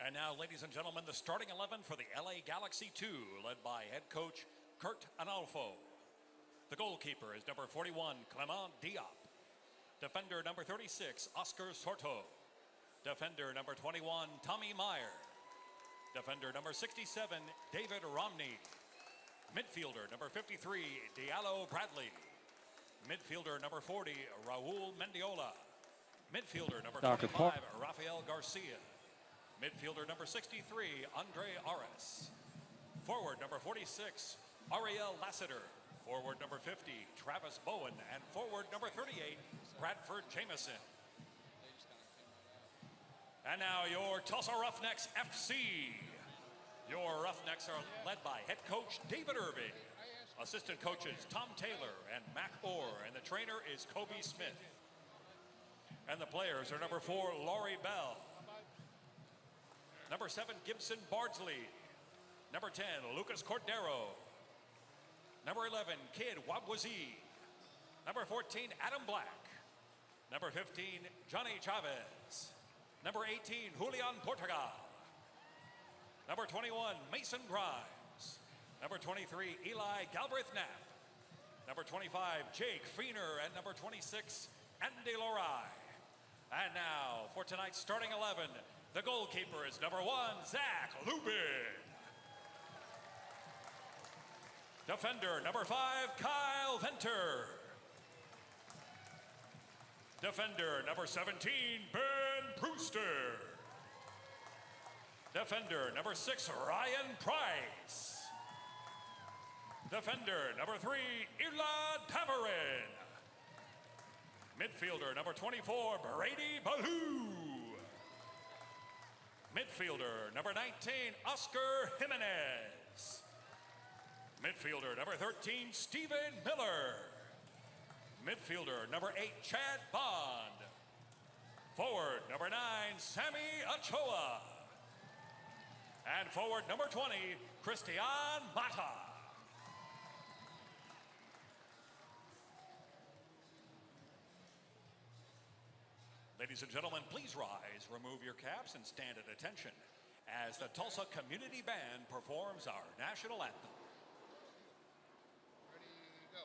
And now, ladies and gentlemen, the starting 11 for the LA Galaxy 2, led by head coach Kurt Analfo. The goalkeeper is number 41, Clement Diop. Defender number 36, Oscar Sorto. Defender number 21, Tommy Meyer. Defender number 67, David Romney. Midfielder number 53, Diallo Bradley. Midfielder number 40, Raul Mendiola. Midfielder number 25, Rafael Garcia. Midfielder number 63, Andre Ares. Forward number 46, Ariel Lassiter. Forward number 50, Travis Bowen. And forward number 38, Bradford Jameson. And now your Tulsa Roughnecks FC. Your Roughnecks are led by head coach David Irving. Assistant coaches Tom Taylor and Mac Orr. And the trainer is Kobe Smith. And the players are number 4, Laurie Bell. Number 7, Gibson Bardsley. Number 10, Lucas Cordero. Number 11, Kid Wabwazi. Number 14, Adam Black. Number 15, Johnny Chavez. Number 18, Julian Portugal. Number 21, Mason Grimes. Number 23, Eli Galbraith Knapp. Number 25, Jake Feener. And number 26, Andy Lorai. And now, for tonight's starting 11, the goalkeeper is number 1, Zach Lubin. Defender number 5, Kyle Venter. Defender number 17, Ben Brewster. Defender number 6, Ryan Price. Defender number 3, Elad Tavarin. Midfielder number 24, Brady Ballou. Midfielder number 19, Oscar Jimenez. Midfielder number 13, Stephen Miller. Midfielder number 8, Chad Bond. Forward number 9, Sammy Ochoa. And forward number 20, Christian Mata. Ladies and gentlemen, please rise, remove your caps, and stand at attention as the Tulsa Community Band performs our national anthem. Ready, go.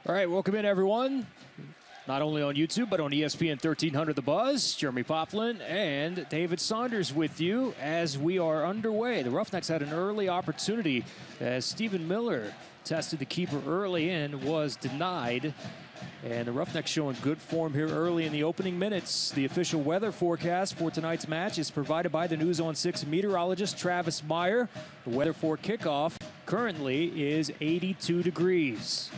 All right, welcome in, everyone. Not only on YouTube, but on ESPN 1300 The Buzz. Jeremy Poplin and David Saunders with you as we are underway. The Roughnecks had an early opportunity as Stephen Miller tested the keeper early and was denied. And the Roughnecks showing good form here early in the opening minutes. The official weather forecast for tonight's match is provided by the News on 6 meteorologist Travis Meyer. The weather for kickoff currently is 82 degrees.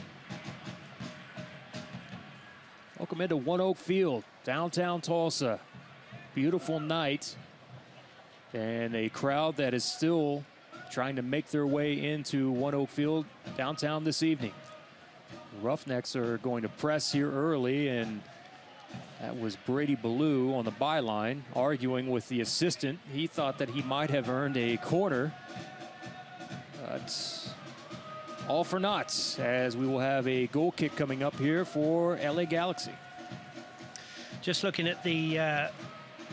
Welcome into ONEOK Field, downtown Tulsa. Beautiful night. And a crowd that is still trying to make their way into ONEOK Field downtown this evening. The Roughnecks are going to press here early, and that was Brady Ballou on the byline arguing with the assistant. He thought that he might have earned a corner. But all for naught, as we will have a goal kick coming up here for LA Galaxy. Just looking at the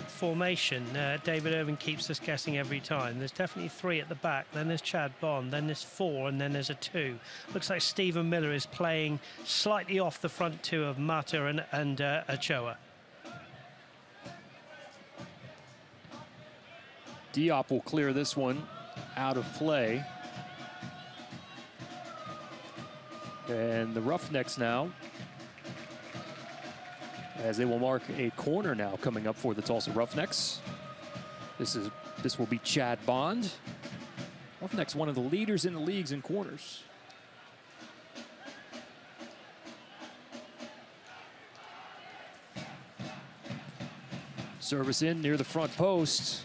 formation, David Irvin keeps us guessing every time. There's definitely 3 at the back, then there's Chad Bond, then there's 4, and then there's a 2. Looks like Stephen Miller is playing slightly off the front 2 of Mata and Ochoa. Diop will clear this one out of play. And the Roughnecks now, as they will mark a corner now coming up for the Tulsa Roughnecks. This will be Chad Bond. Roughnecks, one of the leaders in the leagues in corners. Service in near the front post.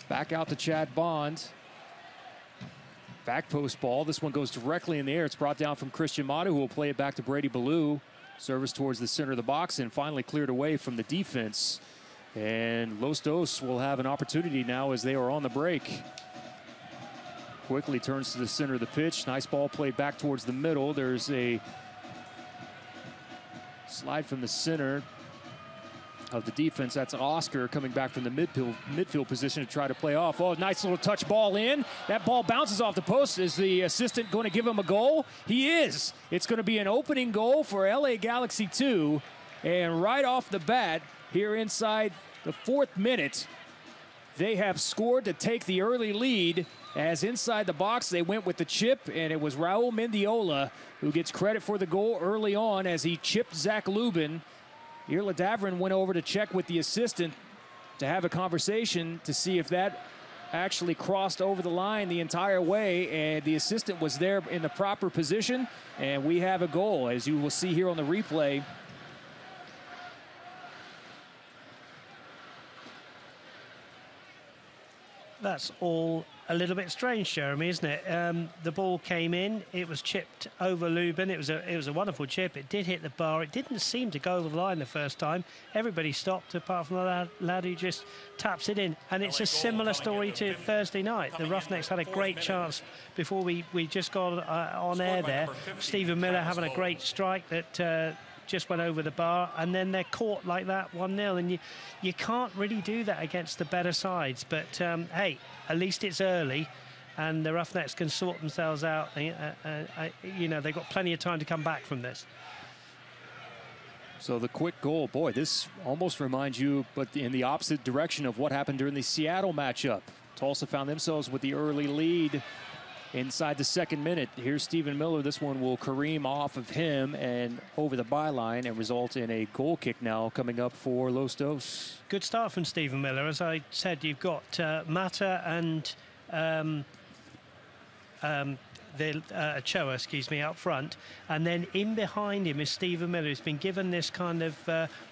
Back out to Chad Bond. Back post ball. This one goes directly in the air. It's brought down from Christian Mata, who will play it back to Brady Ballou. Service towards the center of the box and finally cleared away from the defense. And Los Dos will have an opportunity now as they are on the break. Quickly turns to the center of the pitch. Nice ball played back towards the middle. There's a slide from the center of the defense. That's Oscar coming back from the midfield position to try to play off. Oh, nice little touch ball in. That ball bounces off the post. Is the assistant going to give him a goal? He is. It's going to be an opening goal for LA Galaxy 2. And right off the bat, here inside the 4th minute, they have scored to take the early lead. As inside the box, they went with the chip, and it was Raul Mendiola who gets credit for the goal early on as he chipped Zach Lubin. Irla Davrin went over to check with the assistant to have a conversation to see if that actually crossed over the line the entire way, and the assistant was there in the proper position, and we have a goal, as you will see here on the replay. That's all a little bit strange, Jeremy, isn't it? The ball came in, it was chipped over Lubin. It was a wonderful chip. It did hit the bar. It didn't seem to go over the line the first time. Everybody stopped apart from the lad who just taps it in. And it's a similar story to Thursday night. The Roughnecks had a great chance before we just got on air there. Stephen Miller having a great strike that just went over the bar, and then they're caught like that 1-0, and you can't really do that against the better sides. But hey, at least it's early, and the Roughnecks can sort themselves out. You know, they've got plenty of time to come back from this. So the quick goal, boy, this almost reminds you, but in the opposite direction of what happened during the Seattle matchup. Tulsa found themselves with the early lead inside the 2nd minute. Here's Stephen Miller. This one will careem off of him and over the byline and result in a goal kick now coming up for Los Dos. Good start from Stephen Miller. As I said, you've got Mata and Ochoa, out front, and then in behind him is Stephen Miller, who's been given this kind of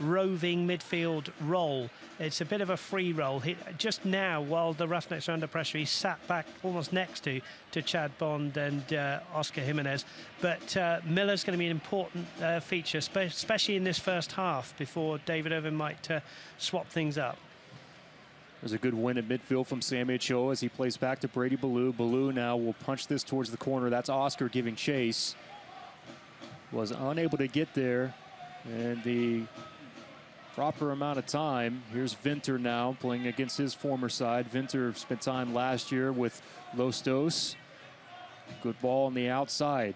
roving midfield role. It's a bit of a free role. Just now, while the Roughnecks are under pressure, he sat back almost next to Chad Bond and Oscar Jimenez. But Miller's going to be an important feature, especially in this first half, before David Irvin might swap things up. There's a good win at midfield from Sammy Ochoa as he plays back to Brady Ballou. Ballou now will punch this towards the corner. That's Oscar giving chase. Was unable to get there, and the proper amount of time. Here's Vinter now playing against his former side. Vinter spent time last year with Los Dos. Good ball on the outside.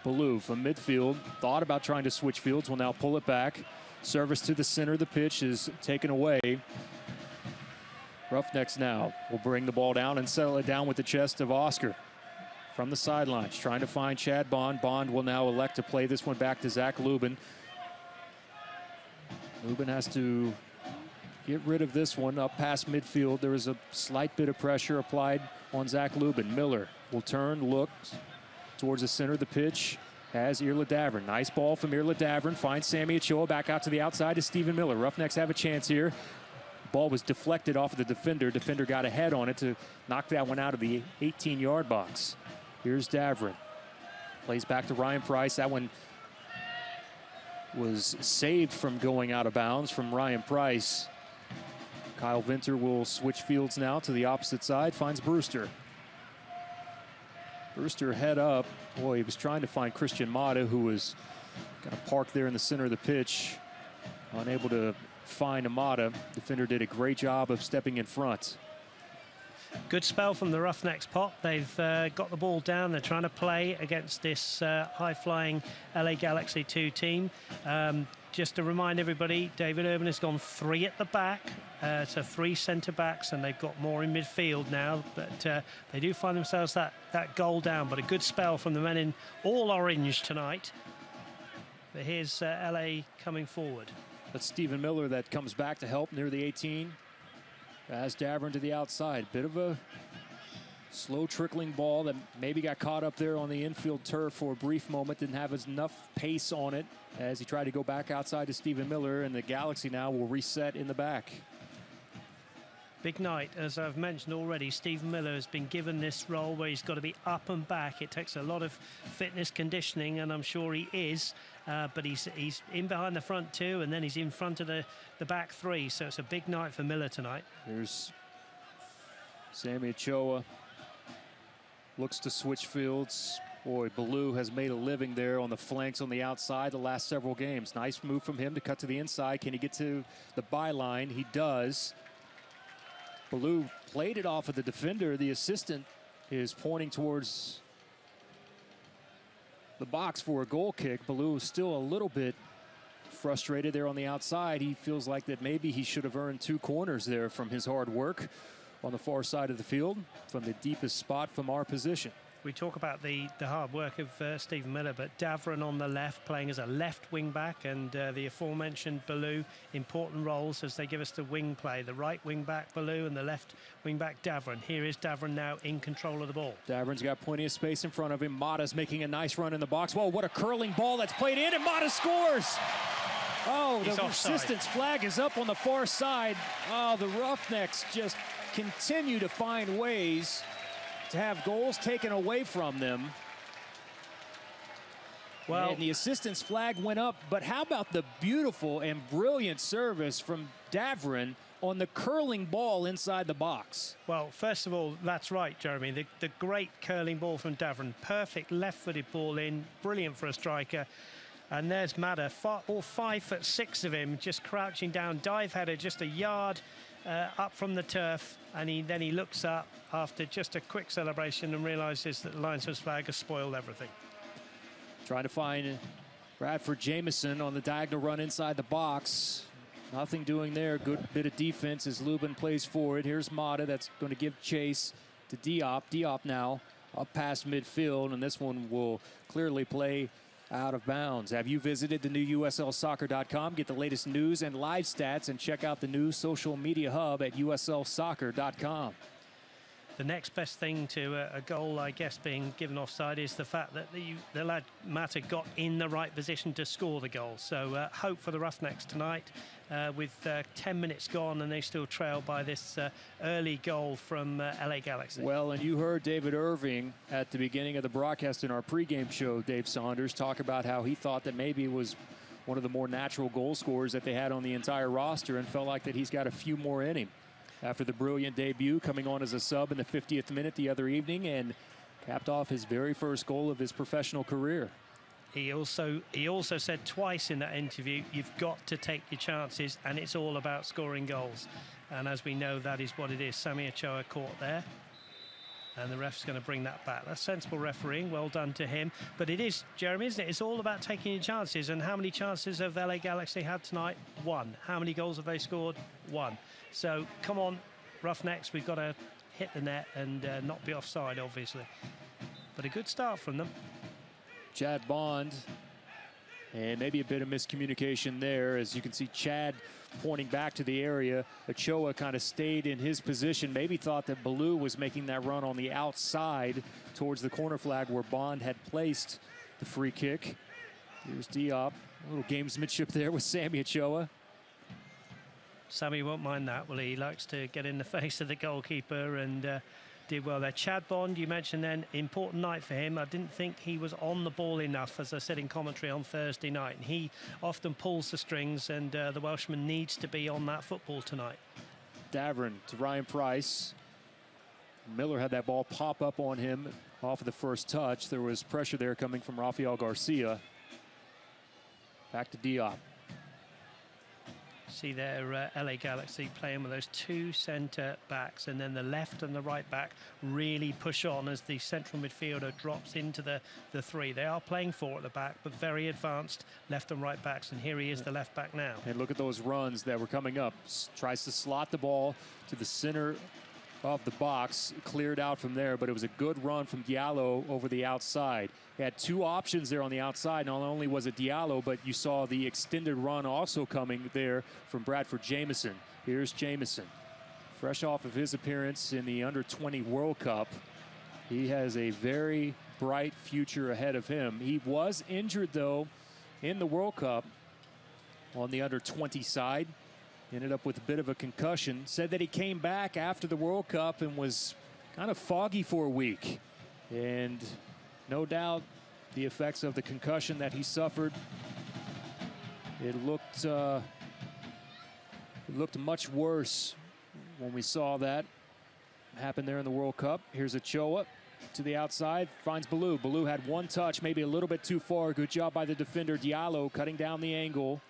Ballou from midfield, thought about trying to switch fields, will now pull it back. Service to the center of the pitch is taken away. Roughnecks now will bring the ball down and settle it down with the chest of Oscar. From the sidelines, trying to find Chad Bond. Bond will now elect to play this one back to Zach Lubin. Lubin has to get rid of this one up past midfield. There is a slight bit of pressure applied on Zach Lubin. Miller will turn, looks towards the center of the pitch. Has Irla Davern. Nice ball from Irla Davern. Finds Sammy Ochoa back out to the outside to Stephen Miller. Roughnecks have a chance here. Ball was deflected off of the defender. Defender got a head on it to knock that one out of the 18-yard box. Here's Davern. Plays back to Ryan Price. That one was saved from going out of bounds from Ryan Price. Kyle Vinter will switch fields now to the opposite side. Finds Brewster. Brewster head up. Boy, he was trying to find Christian Mata, who was kind of parked there in the center of the pitch. Unable to find Mata. Defender did a great job of stepping in front. Good spell from the Roughnecks, Pop. They've got the ball down. They're trying to play against this high-flying LA Galaxy 2 team. Just to remind everybody, David Urban has gone 3 at the back, so 3 centre-backs, and they've got more in midfield now. But they do find themselves that goal down. But a good spell from the men in all orange tonight. But here's LA coming forward. That's Stephen Miller that comes back to help near the 18. As Davern to the outside. Bit of a slow trickling ball that maybe got caught up there on the infield turf for a brief moment. Didn't have enough pace on it as he tried to go back outside to Stephen Miller, and the Galaxy now will reset in the back. Big night, as I've mentioned already. Stephen Miller has been given this role where he's got to be up and back. It takes a lot of fitness conditioning, and I'm sure he is. But he's in behind the front two, and then he's in front of the back three. So it's a big night for Miller tonight. There's Sammy Ochoa. Looks to switch fields. Boy, Ballou has made a living there on the flanks on the outside the last several games. Nice move from him to cut to the inside. Can he get to the byline? He does. Ballou played it off of the defender. The assistant is pointing towards the box for a goal kick. Ballou is still a little bit frustrated there on the outside. He feels like that maybe he should have earned 2 corners there from his hard work on the far side of the field from the deepest spot from our position. We talk about the hard work of Stephen Miller, but Davern on the left, playing as a left wing back, and the aforementioned Ballou, important roles as they give us the wing play. The right wing back Ballou and the left wing back Davern. Here is Davern now in control of the ball. Davern's got plenty of space in front of him. Mata's making a nice run in the box. Whoa, what a curling ball that's played in, and Mata scores! Oh, the assistant's flag is up on the far side. Oh, the Roughnecks just continue to find ways to have goals taken away from them. Well, and the assistant's flag went up, but how about the beautiful and brilliant service from Davern on the curling ball inside the box? Well, first of all, that's right, Jeremy. The great curling ball from Davern. Perfect left-footed ball in, brilliant for a striker. And there's Mata, all 5'6" of him, just crouching down, dive header just a yard up from the turf, and then he looks up after just a quick celebration and realizes that the linesman's flag has spoiled everything. Trying to find Bradford Jamieson on the diagonal run inside the box. Nothing doing there. Good bit of defense as Lubin plays forward. Here's Mata that's going to give chase to Diop. Diop now up past midfield, and this one will clearly play out of bounds. Have you visited the new USLsoccer.com? Get the latest news and live stats, and check out the new social media hub at USLsoccer.com. The next best thing to a goal, I guess, being given offside is the fact that the lad Mata got in the right position to score the goal. So hope for the Roughnecks tonight with 10 minutes gone, and they still trail by this early goal from LA Galaxy. Well, and you heard David Irving at the beginning of the broadcast in our pregame show, Dave Saunders, talk about how he thought that maybe it was one of the more natural goal scorers that they had on the entire roster, and felt like that he's got a few more in him. After the brilliant debut, coming on as a sub in the 50th minute the other evening, and capped off his very first goal of his professional career. He also said twice in that interview, you've got to take your chances, and it's all about scoring goals. And as we know, that is what it is. Sammy Ochoa caught there. And the ref's going to bring that back. That's sensible refereeing. Well done to him. But it is, Jeremy, isn't it? It's all about taking your chances. And how many chances have LA Galaxy had tonight? 1. How many goals have they scored? 1. So, come on, Roughnecks. We've got to hit the net and not be offside, obviously. But a good start from them. Chad Bond. And maybe a bit of miscommunication there. As you can see, Chad pointing back to the area. Ochoa kind of stayed in his position. Maybe thought that Baloo was making that run on the outside towards the corner flag where Bond had placed the free kick. Here's Diop. A little gamesmanship there with Sammy Ochoa. Sammy won't mind that, will he? He likes to get in the face of the goalkeeper and did well there. Chad Bond, you mentioned then, important night for him. I didn't think he was on the ball enough, as I said in commentary on Thursday night. And he often pulls the strings, and the Welshman needs to be on that football tonight. Davern to Ryan Price. Miller had that ball pop up on him off of the first touch. There was pressure there coming from Rafael Garcia. Back to Diop. See their LA Galaxy playing with those 2 centre backs, and then the left and the right back really push on as the central midfielder drops into the 3. They are playing 4 at the back, but very advanced left and right backs, and here he is, the left back now. And look at those runs that were coming up. Tries to slot the ball to the center of the box, cleared out from there, but it was a good run from Diallo over the outside. He had 2 options there on the outside. Not only was it Diallo, but you saw the extended run also coming there from Bradford Jamieson. Here's Jamieson, fresh off of his appearance in the Under-20 World Cup. He has a very bright future ahead of him. He was injured, though, in the World Cup on the Under-20 side. Ended up with a bit of a concussion. Said that he came back after the World Cup and was kind of foggy for a week. And no doubt the effects of the concussion that he suffered. It looked much worse when we saw that happen there in the World Cup. Here's Ochoa to the outside, finds Baloo. Baloo had 1 touch, maybe a little bit too far. Good job by the defender, Diallo, cutting down the angle.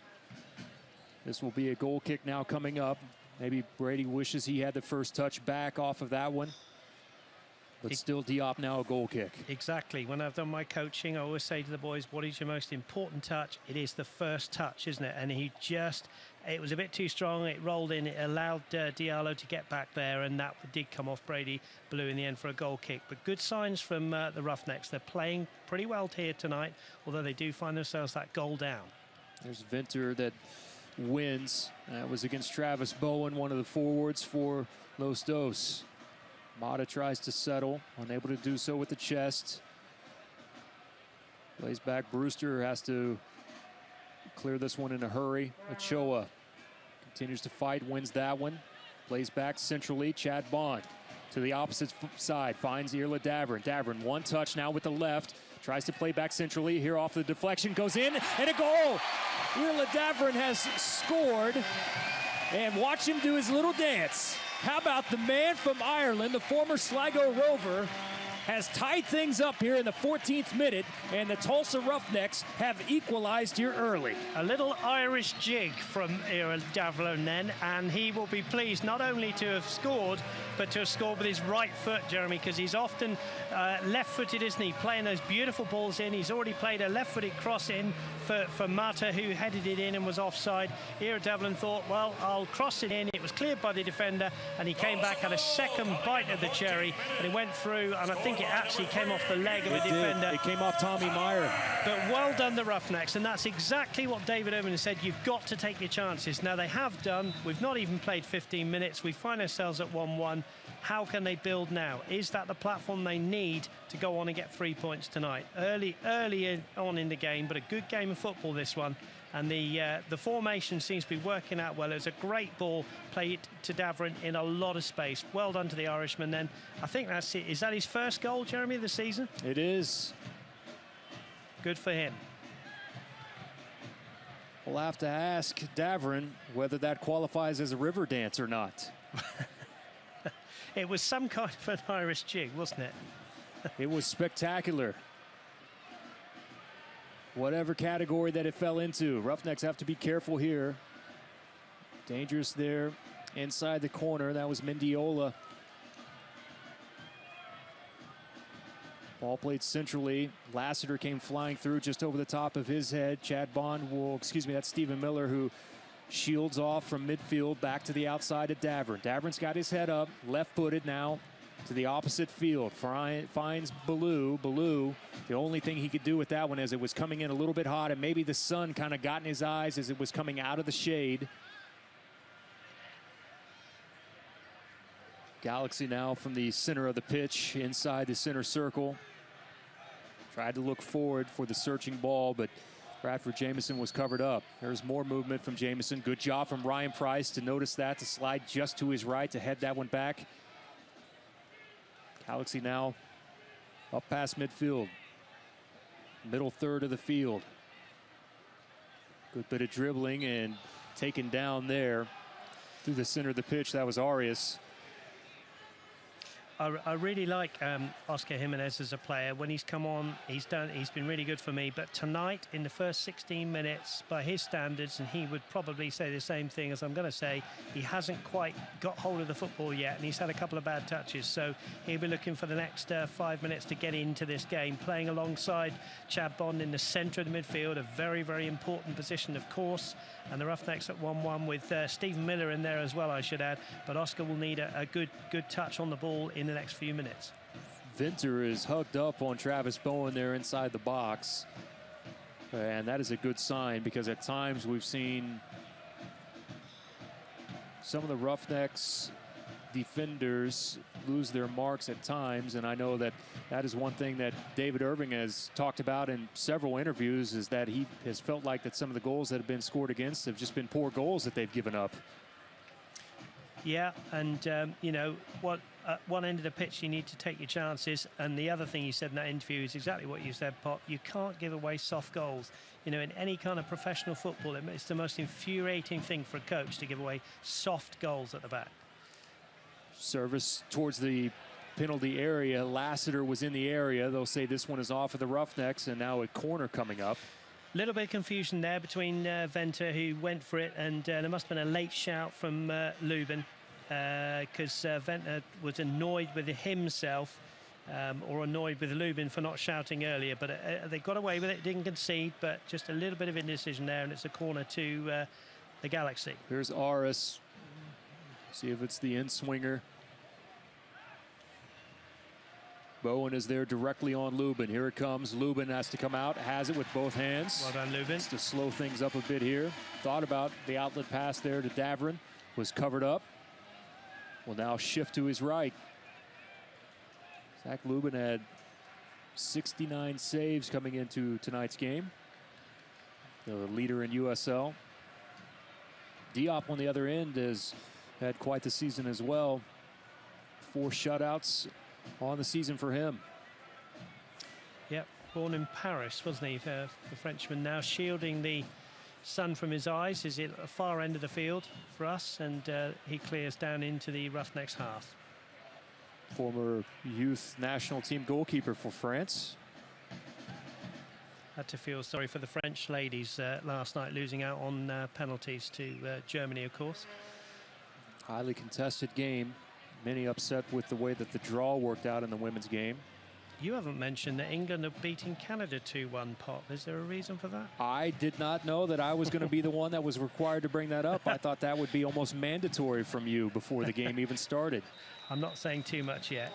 This will be a goal kick now coming up. Maybe Brady wishes he had the first touch back off of that one. But still Diop now a goal kick. Exactly. When I've done my coaching, I always say to the boys, what is your most important touch? It is the first touch, isn't it? And it was a bit too strong. It rolled in. It allowed Diallo to get back there, and that did come off Brady Baloo in the end for a goal kick. But good signs from the Roughnecks. They're playing pretty well here tonight, although they do find themselves that goal down. There's Venter that wins. That was against Travis Bowen, one of the forwards for Los Dos. Mata tries to settle, unable to do so with the chest. Plays back. Brewster has to clear this one in a hurry. Ochoa continues to fight, wins that one. Plays back centrally. Chad Bond to the opposite side, finds Irla Davern. Davern, 1 touch now with the left. Tries to play back centrally. Here off the deflection, goes in, and a goal! Irla Davern has scored, and watch him do his little dance. How about the man from Ireland, the former Sligo Rover, has tied things up here in the 14th minute, and the Tulsa Roughnecks have equalized here early. A little Irish jig from Irla Davern then, and he will be pleased not only to have scored, but to have scored with his right foot, Jeremy, because he's often left-footed, isn't he? Playing those beautiful balls in. He's already played a left-footed cross in for Mata, who headed it in and was offside. Irla Davern thought, well, I'll cross it in. It was cleared by the defender, and he came back, had a second bite of the cherry, and it went through, and I think it actually came off the leg of the defender. It came off Tommy Meyer. But well done, the Roughnecks, and that's exactly what David Owen said. You've got to take your chances. Now, they have done. We've not even played 15 minutes. We find ourselves at 1-1. How can they build now? Is that the platform they need to go on and get 3 points tonight? Early on in the game, but a good game of football, this one. And the formation seems to be working out well. It was a great ball played to Davern in a lot of space. Well done to the Irishman then. I think that's it. Is that his first goal, Jeremy, this season? It is. Good for him. We'll have to ask Davern whether that qualifies as a river dance or not. It was some kind of an Irish jig, wasn't it? It was spectacular. Whatever category that it fell into, Roughnecks have to be careful here. Dangerous there inside the corner. That was Mendiola. Ball played centrally. Lassiter came flying through just over the top of his head. That's Stephen Miller, who shields off from midfield back to the outside of Davern. Davern's got his head up, left-footed now to the opposite field. Finds Ballou. Ballou, the only thing he could do with that one is it was coming in a little bit hot, and maybe the sun kind of got in his eyes as it was coming out of the shade. Galaxy now from the center of the pitch, inside the center circle. Tried to look forward for the searching ball, but Bradford Jamieson was covered up. There's more movement from Jamieson. Good job from Ryan Price to notice that, to slide just to his right to head that one back. Galaxy now up past midfield. Middle third of the field. Good bit of dribbling and taken down there through the center of the pitch. That was Arias. I really like Oscar Jimenez as a player. When he's come on, he's been really good for me. But tonight, in the first 16 minutes, by his standards, and he would probably say the same thing as I'm going to say, he hasn't quite got hold of the football yet, and he's had a couple of bad touches. So he'll be looking for the next 5 minutes to get into this game, playing alongside Chad Bond in the centre of the midfield, a very, very important position, of course. And the Roughnecks at 1-1 with Stephen Miller in there as well, I should add. But Oscar will need a good touch on the ball in the next few minutes. Vinter is hugged up on Travis Bowen there inside the box. And that is a good sign, because at times we've seen some of the Roughnecks defenders lose their marks at times, and I know that is one thing that David Irving has talked about in several interviews, is that he has felt like that some of the goals that have been scored against have just been poor goals that they've given up. Yeah, and what at one end of the pitch you need to take your chances, and the other thing you said in that interview is exactly what you said, Pop. You can't give away soft goals. In any kind of professional football, it's the most infuriating thing for a coach to give away soft goals at the back. Service towards the penalty area. Lassiter was in the area. They'll say this one is off of the Roughnecks, and now a corner coming up. Little bit of confusion there between Venter, who went for it, and there must have been a late shout from Lubin, because Venter was annoyed with himself, or annoyed with Lubin for not shouting earlier. But they got away with it, didn't concede, but just a little bit of indecision there, and it's a corner to the Galaxy. Here's Aris. See if it's the in-swinger. Bowen is there directly on Lubin. Here it comes. Lubin has to come out. Has it with both hands. Well done, Lubin. Just to slow things up a bit here. Thought about the outlet pass there to Davern. Was covered up. Will now shift to his right. Zach Lubin had 69 saves coming into tonight's game. The leader in USL. Diop on the other end has had quite the season as well. 4 shutouts on the season for him. Yep, born in Paris, wasn't he? The Frenchman now shielding the sun from his eyes. Is at the far end of the field for us, and he clears down into the Roughnecks half. Former youth national team goalkeeper for France. Had to feel sorry for the French ladies last night, losing out on penalties to Germany, of course. Highly contested game. Many upset with the way that the draw worked out in the women's game. You haven't mentioned that England are beating Canada 2-1, Pop. Is there a reason for that? I did not know that I was going to be the one that was required to bring that up. I thought that would be almost mandatory from you before the game even started. I'm not saying too much yet.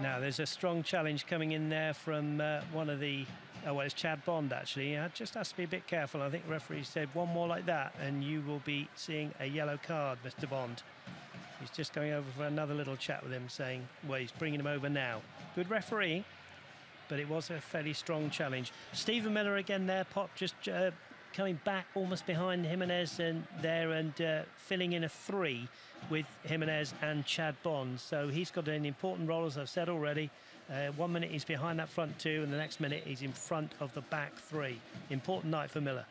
Now, there's a strong challenge coming in there from one of the... Oh, well, it's Chad Bond, actually. Just has to be a bit careful. I think the referee said one more like that, and you will be seeing a yellow card, Mr. Bond. He's just going over for another little chat with him, saying, well, he's bringing him over now. Good referee, but it was a fairly strong challenge. Stephen Miller again there, Pop, just coming back almost behind Jimenez and filling in a 3 with Jimenez and Chad Bond. So he's got an important role, as I've said already. 1 minute he's behind that front 2, and the next minute he's in front of the back 3. Important night for Miller.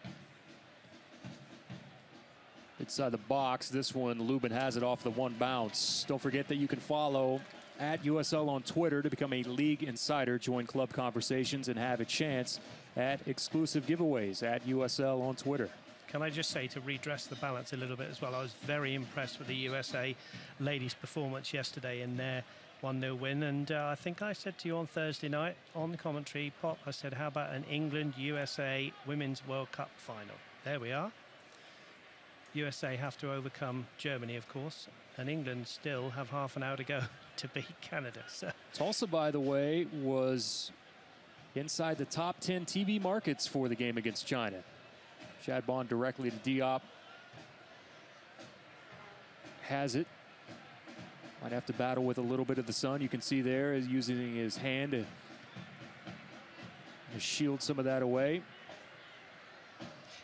Inside the box, this one, Lubin has it off the one bounce. Don't forget that you can follow at USL on Twitter to become a league insider. Join club conversations and have a chance at exclusive giveaways at USL on Twitter. Can I just say, to redress the balance a little bit as well, I was very impressed with the USA ladies' performance yesterday in their 1-0 win. And I think I said to you on Thursday night on the commentary, Pop, I said, how about an England-USA Women's World Cup final? There we are. USA have to overcome Germany, of course, and England still have half an hour to go to beat Canada. So Tulsa, by the way, was inside the top 10 TV markets for the game against China. Shad Bond directly to Diop. Has it. Might have to battle with a little bit of the sun. You can see there is using his hand to shield some of that away.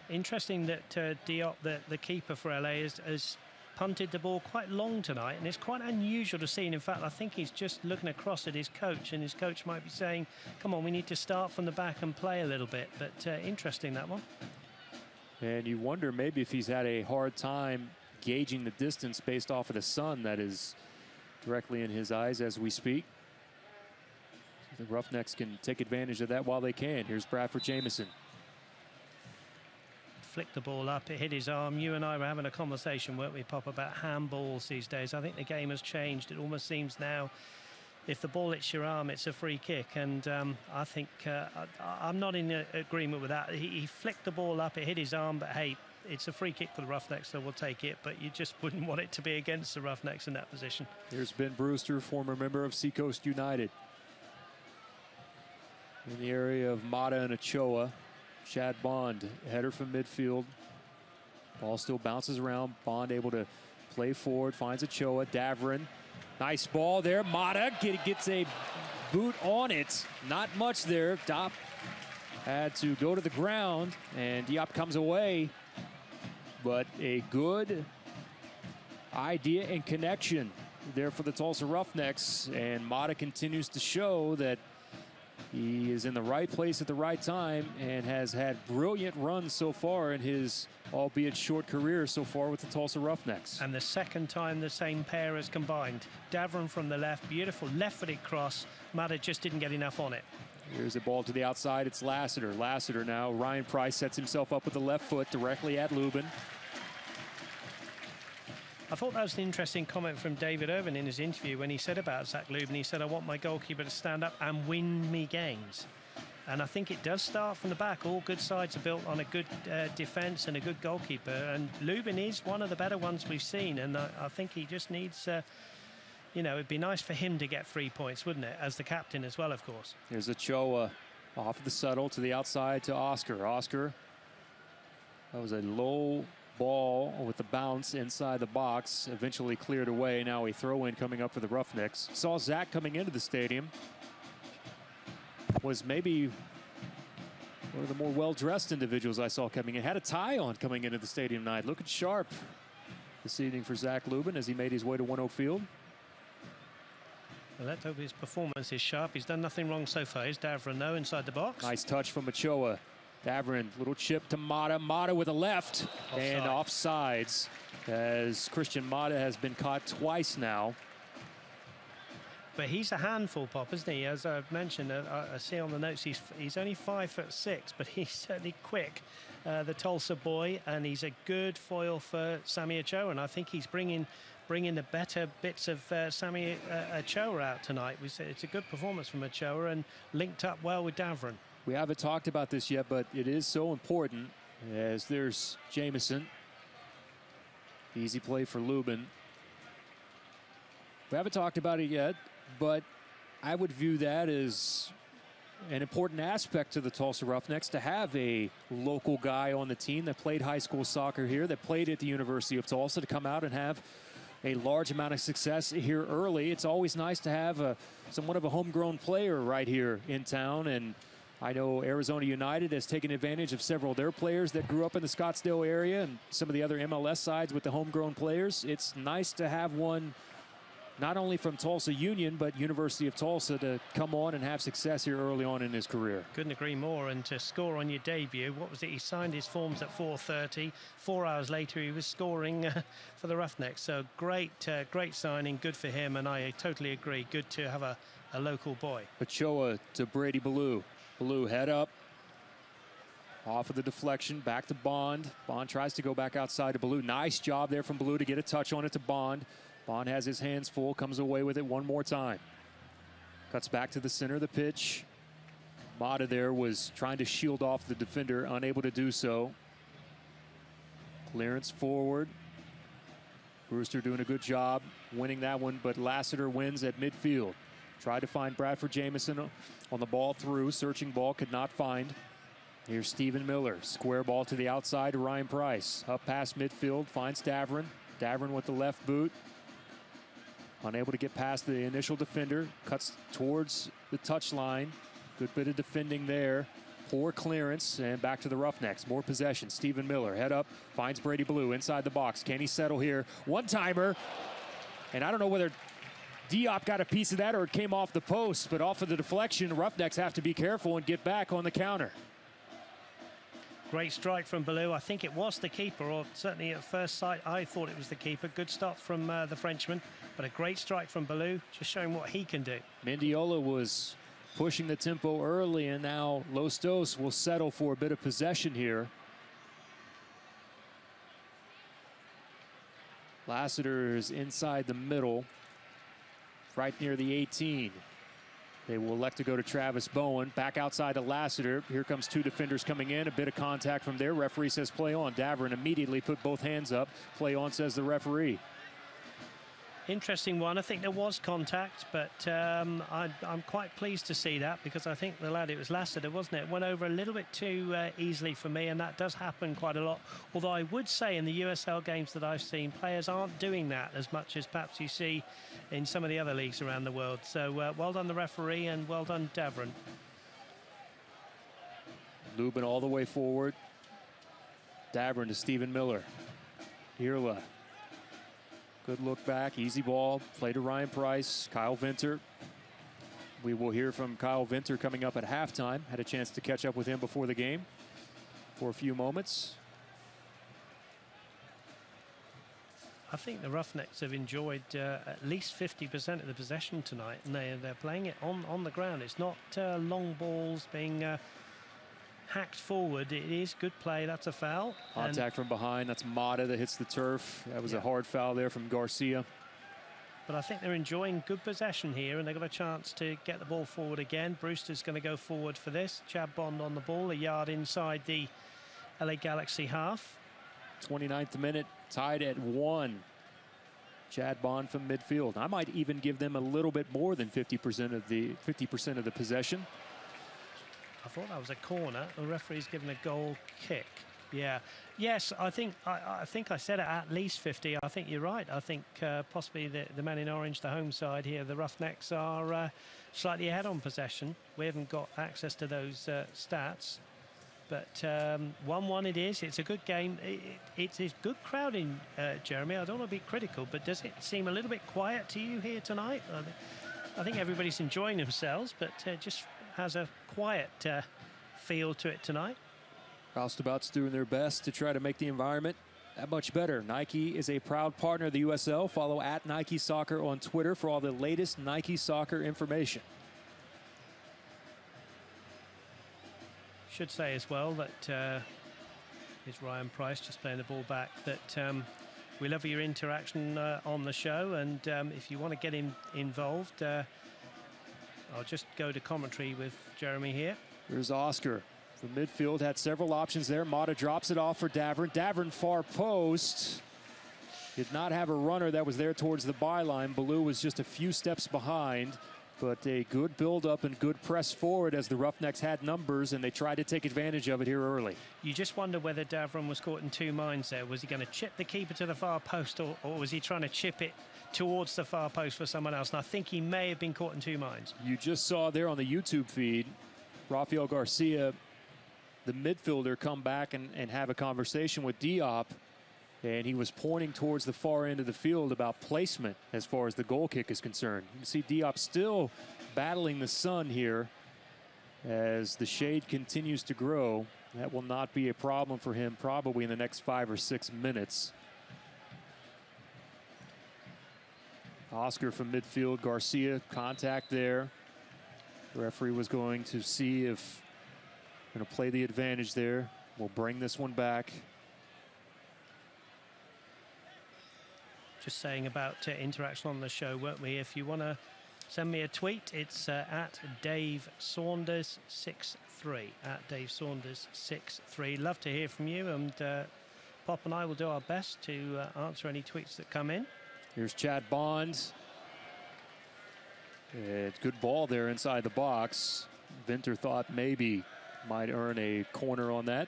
Interesting that Diop, the keeper for LA, has punted the ball quite long tonight, and it's quite unusual to see. And in fact, I think he's just looking across at his coach, and his coach might be saying, come on, we need to start from the back and play a little bit. But interesting, that one. And you wonder maybe if he's had a hard time gauging the distance based off of the sun that is directly in his eyes as we speak. The Roughnecks can take advantage of that while they can. Here's Bradford Jamieson. Flicked the ball up, it hit his arm. You and I were having a conversation, weren't we, Pop, about handballs these days. I think the game has changed. It almost seems now if the ball hits your arm, it's a free kick. And I think I'm not in agreement with that. He flicked the ball up, it hit his arm, but hey, it's a free kick for the Roughnecks, so we'll take it. But you just wouldn't want it to be against the Roughnecks in that position. Here's Ben Brewster, former member of Seacoast United. In the area of Mata and Ochoa. Shad Bond, header from midfield. Ball still bounces around. Bond able to play forward, finds Ochoa. Davrin, nice ball there. Mata gets a boot on it. Not much there. Diop had to go to the ground, and Diop comes away. But a good idea and connection there for the Tulsa Roughnecks, and Mata continues to show that he is in the right place at the right time and has had brilliant runs so far in his, albeit short career so far with the Tulsa Roughnecks. And the second time the same pair has combined. Davron from the left, beautiful left-footed cross. Mata just didn't get enough on it. Here's a ball to the outside. It's Lassiter. Lassiter now. Ryan Price sets himself up with the left foot directly at Lubin. I thought that was an interesting comment from David Irvin in his interview when he said about Zach Lubin. He said, I want my goalkeeper to stand up and win me games. And I think it does start from the back. All good sides are built on a good defence and a good goalkeeper. And Lubin is one of the better ones we've seen. And I think he just needs, you know, it'd be nice for him to get 3 points, wouldn't it? As the captain as well, of course. Here's Ochoa off of the settle to the outside to Oscar. Oscar, that was a low ball with the bounce inside the box, eventually cleared away. Now a throw-in coming up for the Roughnecks. Saw Zach coming into the stadium. Was maybe one of the more well-dressed individuals I saw coming in. Had a tie on coming into the stadium tonight. Looking sharp this evening for Zach Lubin as he made his way to ONEOK Field. Well, let's hope his performance is sharp. He's done nothing wrong so far. He's Davron, though, inside the box. Nice touch from Ochoa. Davron, little chip to Mata. Mata with a left. Offside. And offsides as Christian Mata has been caught twice now. But he's a handful, Pop, isn't he? As I've mentioned, I see on the notes he's only 5'6", but he's certainly quick, the Tulsa boy, and he's a good foil for Sammy Ochoa. And I think he's bringing the better bits of Sammy Ochoa out tonight. We said it's a good performance from Ochoa and linked up well with Davron. We haven't talked about this yet, but it is so important as there's Jamieson. Easy play for Lubin. We haven't talked about it yet, but I would view that as an important aspect to the Tulsa Roughnecks to have a local guy on the team that played high school soccer here, that played at the University of Tulsa, to come out and have a large amount of success here early. It's always nice to have somewhat of a homegrown player right here in town, and I know Arizona United has taken advantage of several of their players that grew up in the Scottsdale area and some of the other MLS sides with the homegrown players. It's nice to have one not only from Tulsa Union, but University of Tulsa to come on and have success here early on in his career. Couldn't agree more. And to score on your debut, what was it? He signed his forms at 4:30. 4 hours later, he was scoring for the Roughnecks. So great signing. Good for him. And I totally agree. Good to have a local boy. Ochoa to Brady Ballou. Ballou head up. Off of the deflection, back to Bond. Bond tries to go back outside to Ballou. Nice job there from Ballou to get a touch on it to Bond. Bond has his hands full, comes away with it one more time. Cuts back to the center of the pitch. Mata there was trying to shield off the defender, unable to do so. Clearance forward. Brewster doing a good job winning that one, but Lassiter wins at midfield. Tried to find Bradford Jamison on the ball through. Searching ball, could not find. Here's Stephen Miller. Square ball to the outside to Ryan Price. Up past midfield, finds Davern. Davern with the left boot. Unable to get past the initial defender. Cuts towards the touchline. Good bit of defending there. Poor clearance, and back to the Roughnecks. More possession. Stephen Miller, head up, finds Brady Blue inside the box. Can he settle here? One-timer. And I don't know whether Diop got a piece of that or it came off the post, but off of the deflection, Roughnecks have to be careful and get back on the counter. Great strike from Balou. I think it was the keeper, or certainly at first sight I thought it was the keeper. Good stop from the Frenchman, but a great strike from Balou, just showing what he can do. Mendiola was pushing the tempo early, and now Los Dos will settle for a bit of possession here. Lassiter is inside the middle, right near the 18. They will elect to go to Travis Bowen. Back outside to Lassiter. Here comes two defenders coming in. A bit of contact from there. Referee says play on. Davern immediately put both hands up. Play on, says the referee. Interesting one. I think there was contact, but I'm quite pleased to see that, because I think the lad, it was Lassiter, wasn't it? Went over a little bit too easily for me, and that does happen quite a lot. Although I would say in the USL games that I've seen, players aren't doing that as much as perhaps you see in some of the other leagues around the world. So well done the referee, and well done Davern. Lubin all the way forward. Davern to Stephen Miller. Irla. Good look back, easy ball, play to Ryan Price, Kyle Venter. We will hear from Kyle Venter coming up at halftime. Had a chance to catch up with him before the game for a few moments. I think the Roughnecks have enjoyed at least 50% of the possession tonight, and they're playing it on the ground. It's not long balls being hacked forward. It is good play. That's a foul. Contact from behind. That's Mata that hits the turf. That was a hard foul there from Garcia. But I think they're enjoying good possession here, and they've got a chance to get the ball forward again. Brewster's going to go forward for this. Chad Bond on the ball, a yard inside the LA Galaxy half. 29th minute, tied at 1. Chad Bond from midfield. I might even give them a little bit more than 50% of the possession. I thought that was a corner. The referee's given a goal kick. Yeah. Yes, I think I said it at least 50. I think you're right. I think possibly the man in orange, the home side here, the Roughnecks are slightly ahead on possession. We haven't got access to those stats. But 1-1 it is. It's a good game. It's a good crowding, Jeremy. I don't want to be critical, but does it seem a little bit quiet to you here tonight? I think everybody's enjoying themselves, but just has a quiet feel to it tonight. Roustabout's doing their best to try to make the environment that much better. Nike is a proud partner of the USL. Follow at Nike Soccer on Twitter for all the latest Nike Soccer information. Should say as well that is Ryan Price just playing the ball back, that we love your interaction on the show, and if you want to get involved, I'll just go to commentary with Jeremy here. Here's Oscar from midfield, had several options there. Mata drops it off for Davern. Davern far post. Did not have a runner that was there towards the byline. Balou was just a few steps behind, but a good build-up and good press forward as the Roughnecks had numbers, and they tried to take advantage of it here early. You just wonder whether Davern was caught in two minds there. Was he going to chip the keeper to the far post, or was he trying to chip it towards the far post for someone else? And I think he may have been caught in two minds. You just saw there on the YouTube feed, Rafael Garcia, the midfielder, come back and have a conversation with Diop, and he was pointing towards the far end of the field about placement as far as the goal kick is concerned. You can see Diop still battling the sun here as the shade continues to grow. That will not be a problem for him probably in the next 5 or 6 minutes. Oscar from midfield, Garcia, contact there. The referee was going to see if going to play the advantage there. We'll bring this one back. just saying about interaction on the show, weren't we? If you want to send me a tweet, it's at Dave Saunders 63. At Dave Saunders 63. Love to hear from you, and Pop and I will do our best to answer any tweets that come in. Here's Chad Bond. Good ball there inside the box. Vinter thought maybe might earn a corner on that.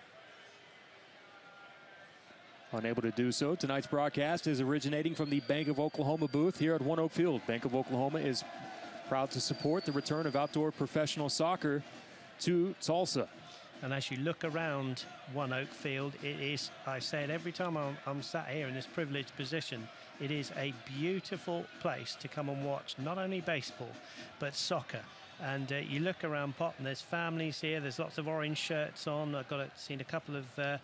Unable to do so. Tonight's broadcast is originating from the Bank of Oklahoma booth here at ONEOK Field. Bank of Oklahoma is proud to support the return of outdoor professional soccer to Tulsa. And as you look around ONEOK Field, it is, I say it every time I'm sat here in this privileged position, it is a beautiful place to come and watch not only baseball, but soccer. And you look around, Pop, and there's families here. There's lots of orange shirts on. I've seen a couple of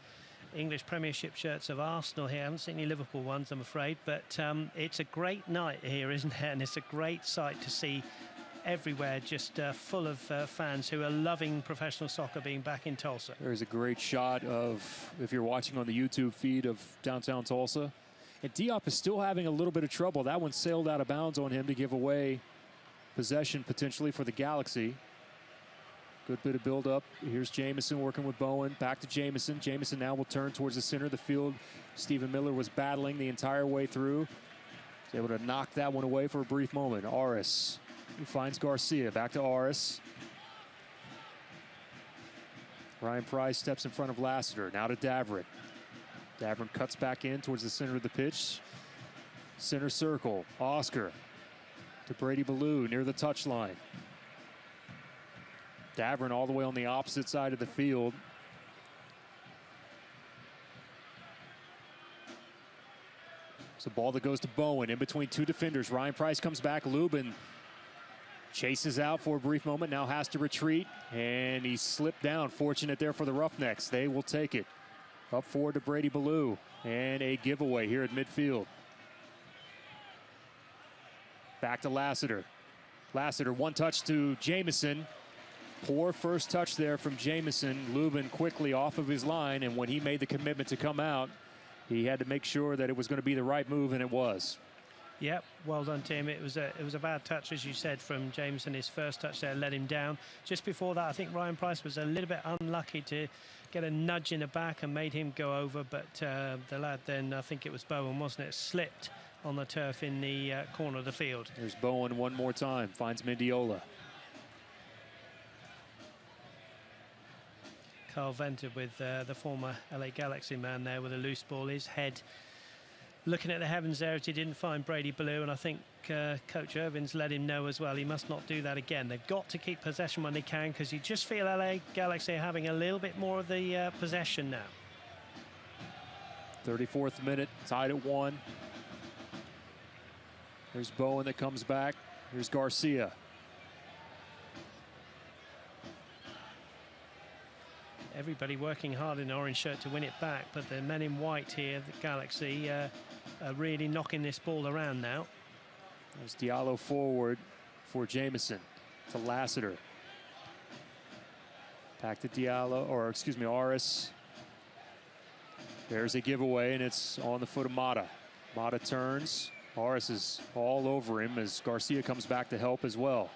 English Premiership shirts of Arsenal here. I haven't seen any Liverpool ones, I'm afraid. But it's a great night here, isn't it? And it's a great sight to see everywhere, just full of fans who are loving professional soccer being back in Tulsa. There's a great shot of, if you're watching on the YouTube feed, of downtown Tulsa. And Diop is still having a little bit of trouble. That one sailed out of bounds on him to give away possession potentially for the Galaxy. Good bit of build-up. Here's Jamison working with Bowen. Back to Jamison. Jamison now will turn towards the center of the field. Stephen Miller was battling the entire way through. He's able to knock that one away for a brief moment. Aris, he finds Garcia. Back to Aris. Ryan Price steps in front of Lassiter. Now to Davrin. Davrin cuts back in towards the center of the pitch. Center circle. Oscar to Brady Ballou near the touchline. Davrin all the way on the opposite side of the field. It's a ball that goes to Bowen in between two defenders. Ryan Price comes back. Lubin chases out for a brief moment. Now has to retreat. And he slipped down. Fortunate there for the Roughnecks. They will take it. Up forward to Brady Ballou. And a giveaway here at midfield. Back to Lassiter. Lassiter, one touch to Jamison. Poor first touch there from Jamison. Lubin quickly off of his line, and when he made the commitment to come out, he had to make sure that it was going to be the right move, and it was. Yep, well done, Tim. It was a bad touch, as you said, from Jamison. His first touch there let him down. Just before that, I think Ryan Price was a little bit unlucky to get a nudge in the back and made him go over, but the lad then, I think it was Bowen, wasn't it, slipped on the turf in the corner of the field. There's Bowen one more time, finds Mendiola. Carl Venter with the former LA Galaxy man there with a loose ball. His head looking at the heavens there as he didn't find Brady Ballou, and I think Coach Irvin's let him know as well he must not do that again. They've got to keep possession when they can, because you just feel LA Galaxy are having a little bit more of the possession now. 34th minute, tied at 1. There's Bowen that comes back. Here's Garcia. Everybody working hard in the orange shirt to win it back, but the men in white here, the Galaxy, are really knocking this ball around now. There's Diallo forward for Jamison to Lassiter. Back to Diallo, or excuse me, Aris. There's a giveaway, and it's on the foot of Mata. Mata turns. Aris is all over him as Garcia comes back to help as well.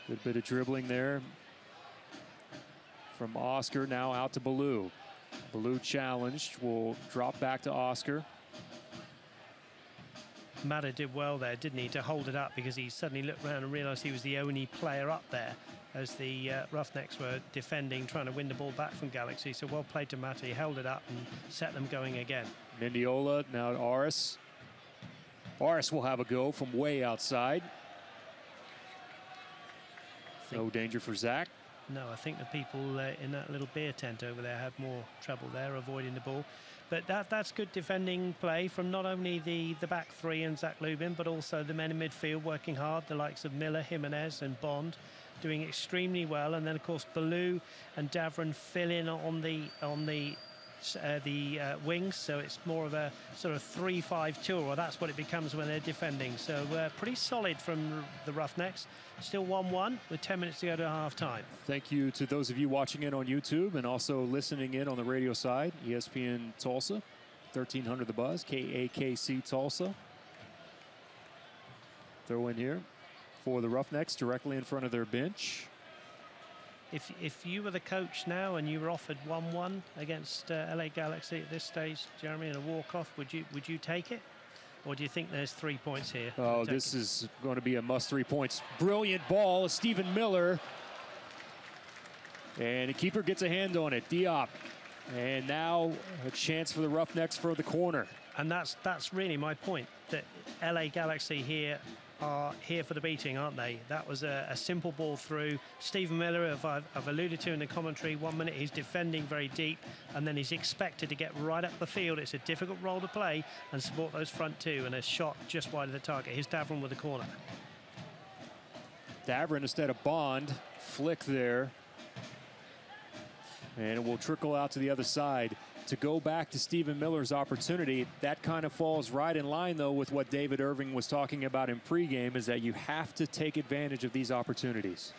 Good bit of dribbling there from Oscar, now out to Ballou. Ballou challenged, will drop back to Oscar. Mata did well there, didn't he, to hold it up, because he suddenly looked around and realised he was the only player up there as the Roughnecks were defending, trying to win the ball back from Galaxy. So well played to Mata. He held it up and set them going again. Mendiola, now to Aris. Aris will have a go from way outside. No danger for Zach. No, I think the people in that little beer tent over there had more trouble there avoiding the ball. But that's good defending play from not only the back three and Zach Lubin, but also the men in midfield working hard, the likes of Miller, Jimenez and Bond doing extremely well. And then, of course, Ballou and Davrin fill in on the wings, so it's more of a sort of 3-5-2, or that's what it becomes when they're defending. So pretty solid from the Roughnecks. Still 1-1 with 10 minutes to go to half-time. Thank you to those of you watching in on YouTube and also listening in on the radio side, ESPN Tulsa. 1300 The Buzz, KAKC Tulsa. Throw in here for the Roughnecks directly in front of their bench. If you were the coach now and you were offered 1-1 against LA Galaxy at this stage, Jeremy, in a walk-off, would you take it? Or do you think there's 3 points here? Oh, this is going to be a must 3 points. Brilliant ball, Stephen Miller. And the keeper gets a hand on it, Diop. And now a chance for the Roughnecks for the corner. And that's really my point, that LA Galaxy here are here for the beating, aren't they? That was a simple ball through. Stephen Miller, I've alluded to in the commentary, 1 minute he's defending very deep, and then he's expected to get right up the field. It's a difficult role to play and support those front two, and a shot just wide of the target. Here's Davron with the corner. Davron instead of Bond, flick there. And it will trickle out to the other side. To go back to Stephen Miller's opportunity, that kind of falls right in line, though, with what David Irving was talking about in pregame, is that you have to take advantage of these opportunities.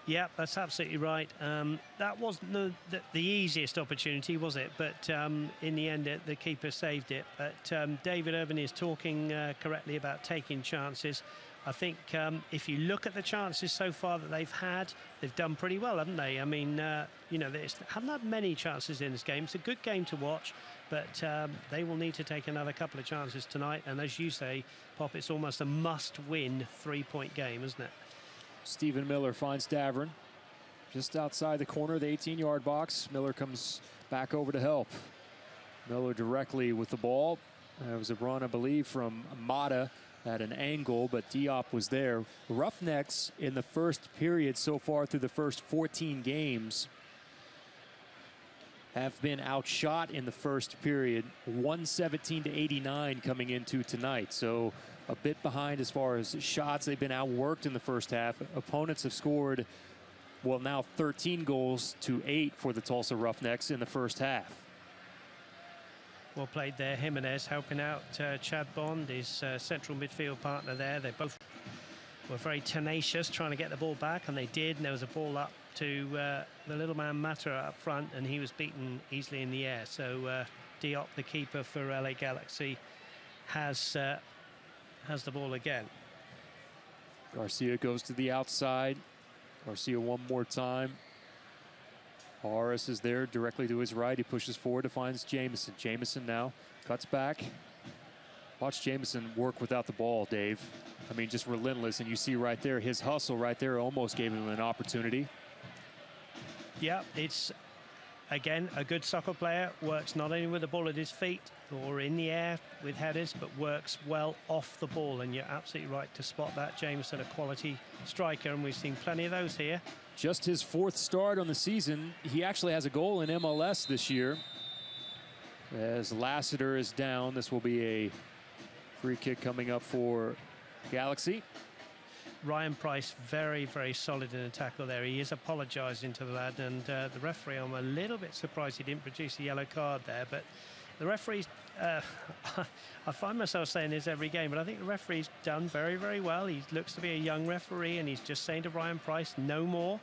Yeah, that's absolutely right. That wasn't the easiest opportunity, was it? But in the end, the keeper saved it. But David Irving is talking correctly about taking chances. I think if you look at the chances so far that they've had, they've done pretty well, haven't they? I mean, you know, they haven't had many chances in this game. It's a good game to watch, but they will need to take another couple of chances tonight. And as you say, Pop, it's almost a must-win 3-point game, isn't it? Stephen Miller finds Davron just outside the corner of the 18-yard box. Miller comes back over to help. Miller directly with the ball. It was a run, I believe, from Mata at an angle, but Diop was there. Roughnecks in the first period so far through the first 14 games have been outshot in the first period, 117-89 coming into tonight. So a bit behind as far as shots. They've been outworked in the first half. Opponents have scored, well, now 13 goals to 8 for the Tulsa Roughnecks in the first half. Well played there. Jimenez helping out Chad Bond, his central midfield partner there. They both were very tenacious trying to get the ball back, and they did. And there was a ball up to the little man Mata up front, and he was beaten easily in the air. So Diop, the keeper for LA Galaxy, has the ball again. Garcia goes to the outside. Garcia one more time. Horace is there directly to his right. He pushes forward to find Jamison. Jamison now cuts back. Watch Jamison work without the ball, Dave. I mean, just relentless. And you see right there, his hustle right there almost gave him an opportunity. Yeah, it's, again, a good soccer player. Works not only with the ball at his feet or in the air with headers, but works well off the ball. And you're absolutely right to spot that. Jamison, a quality striker, and we've seen plenty of those here. Just his fourth start on the season. He actually has a goal in MLS this year. As Lassiter is down, this will be a free kick coming up for Galaxy. Ryan Price, very, very solid in the tackle there. He is apologising to the lad, and the referee, I'm a little bit surprised he didn't produce a yellow card there, but the referee's, I find myself saying this every game, but I think the referee's done very, very well. He looks to be a young referee, and he's just saying to Ryan Price, no more,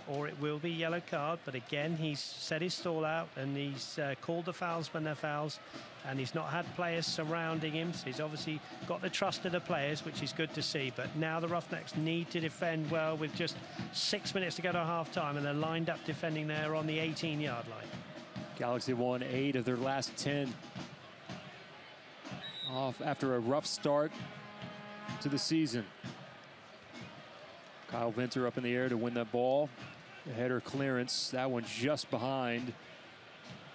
or it will be yellow card. But again, he's set his stall out, and he's called the fouls when they're fouls, and he's not had players surrounding him. So he's obviously got the trust of the players, which is good to see. But now the Roughnecks need to defend well with just 6 minutes to go to half-time, and they're lined up defending there on the 18-yard line. Galaxy won 8 of their last 10 off after a rough start to the season. Kyle Venter up in the air to win that ball. The header clearance, that one just behind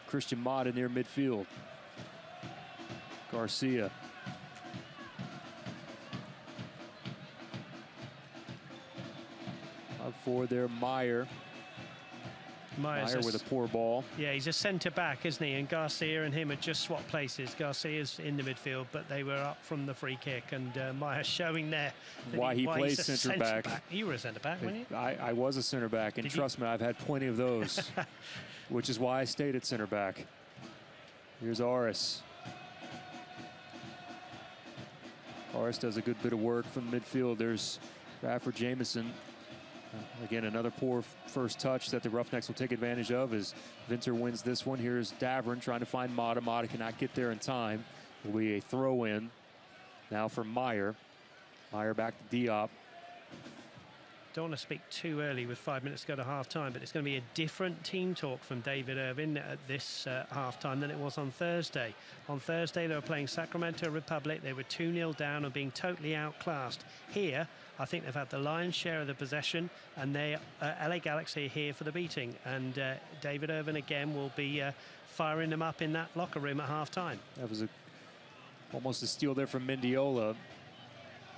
Christian Mata near midfield. Garcia. Up forward there, Meyer. Meyer with a poor ball. Yeah, he's a centre-back, isn't he? And Garcia and him had just swapped places. Garcia's in the midfield, but they were up from the free kick. And Meyer's showing there why he plays centre-back. You were a centre-back, weren't you? I was a centre-back, and trust me, I've had plenty of those, which is why I stayed at centre-back. Here's Aris. Aris does a good bit of work from midfield. There's Bradford Jamison. Again, another poor first touch that the Roughnecks will take advantage of as Vinter wins this one. Here's Davern trying to find Mata. Mata cannot get there in time. Will be a throw in now for Meyer. Meyer back to Diop. Don't want to speak too early with 5 minutes to go to half-time, but it's going to be a different team talk from David Irvin at this half-time than it was on Thursday. On Thursday, they were playing Sacramento Republic. They were 2-0 down and being totally outclassed. Here, I think they've had the lion's share of the possession, and they LA Galaxy are here for the beating. And David Irvin, again, will be firing them up in that locker room at half-time. That was almost a steal there from Mendiola.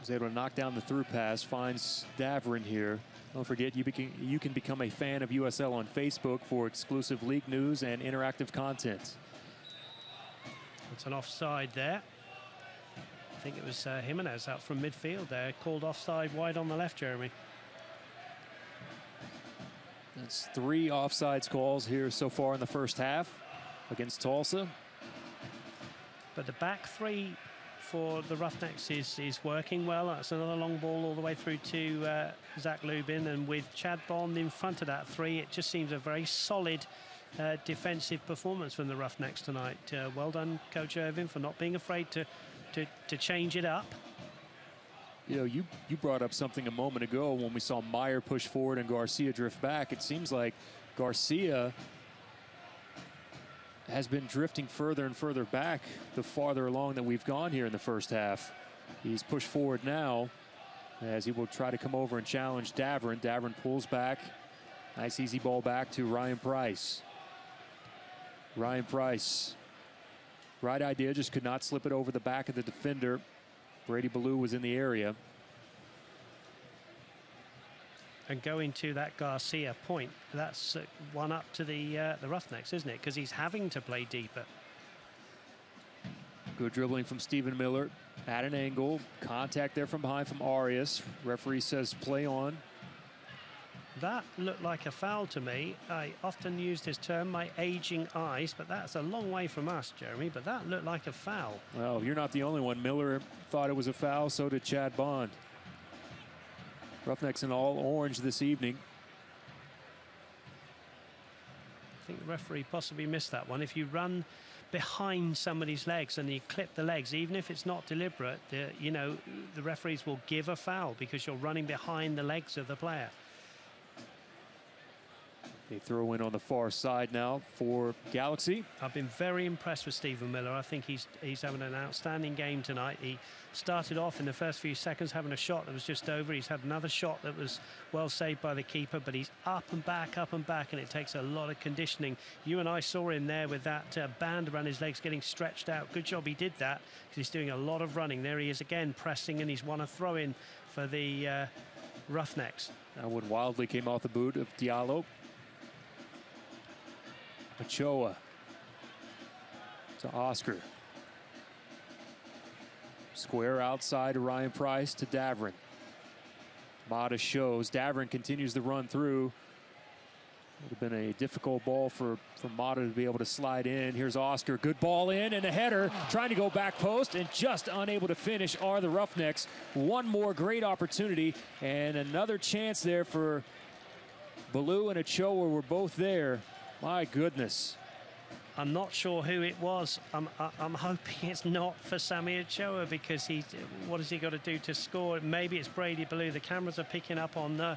Was able to knock down the through pass, finds Davern here. Don't forget, you can become a fan of USL on Facebook for exclusive league news and interactive content. It's an offside there. I think it was Jimenez out from midfield there, called offside wide on the left, Jeremy. That's 3 offsides calls here so far in the first half against Tulsa. But the back three for the Roughnecks is working well. That's another long ball all the way through to Zach Lubin, and with Chad Bond in front of that three, it just seems a very solid defensive performance from the Roughnecks tonight. Well done, Coach Irvin, for not being afraid to change it up. You know, you brought up something a moment ago when we saw Meyer push forward and Garcia drift back. It seems like Garcia has been drifting further and further back the farther along that we've gone here in the first half. He's pushed forward now as he will try to come over and challenge Davern. Davern pulls back. Nice easy ball back to Ryan Price. Ryan Price, right idea, just could not slip it over the back of the defender. Brady Ballou was in the area. And going to that Garcia point, that's one up to the Roughnecks, isn't it? Because he's having to play deeper. Good dribbling from Stephen Miller at an angle. Contact there from behind from Arias. Referee says play on. That looked like a foul to me. I often use this term, my aging eyes, but that's a long way from us, Jeremy. But that looked like a foul. Well, you're not the only one. Miller thought it was a foul, so did Chad Bond. Roughnecks in all orange this evening. I think the referee possibly missed that one. If you run behind somebody's legs and you clip the legs, even if it's not deliberate, the referees will give a foul because you're running behind the legs of the player. They throw in on the far side now for Galaxy. I've been very impressed with Stephen Miller. I think he's having an outstanding game tonight. He started off in the first few seconds having a shot that was just over. He's had another shot that was well saved by the keeper, but he's up and back, and it takes a lot of conditioning. You and I saw him there with that band around his legs getting stretched out. Good job he did that because he's doing a lot of running. There he is again pressing, and he's won a throw-in for the Roughnecks. That one wildly came off the boot of Diallo. Ochoa to Oscar. Square outside to Ryan Price to Davern. Mata shows. Davern continues the run through. Would have been a difficult ball for Mata to be able to slide in. Here's Oscar. Good ball in and a header. Trying to go back post and just unable to finish are the Roughnecks. One more great opportunity and another chance there for Ballou and Ochoa were both there. My goodness. I'm not sure who it was. I'm hoping it's not for Sammy Ochoa because what has he got to do to score? Maybe it's Brady Ballou. The cameras are picking up on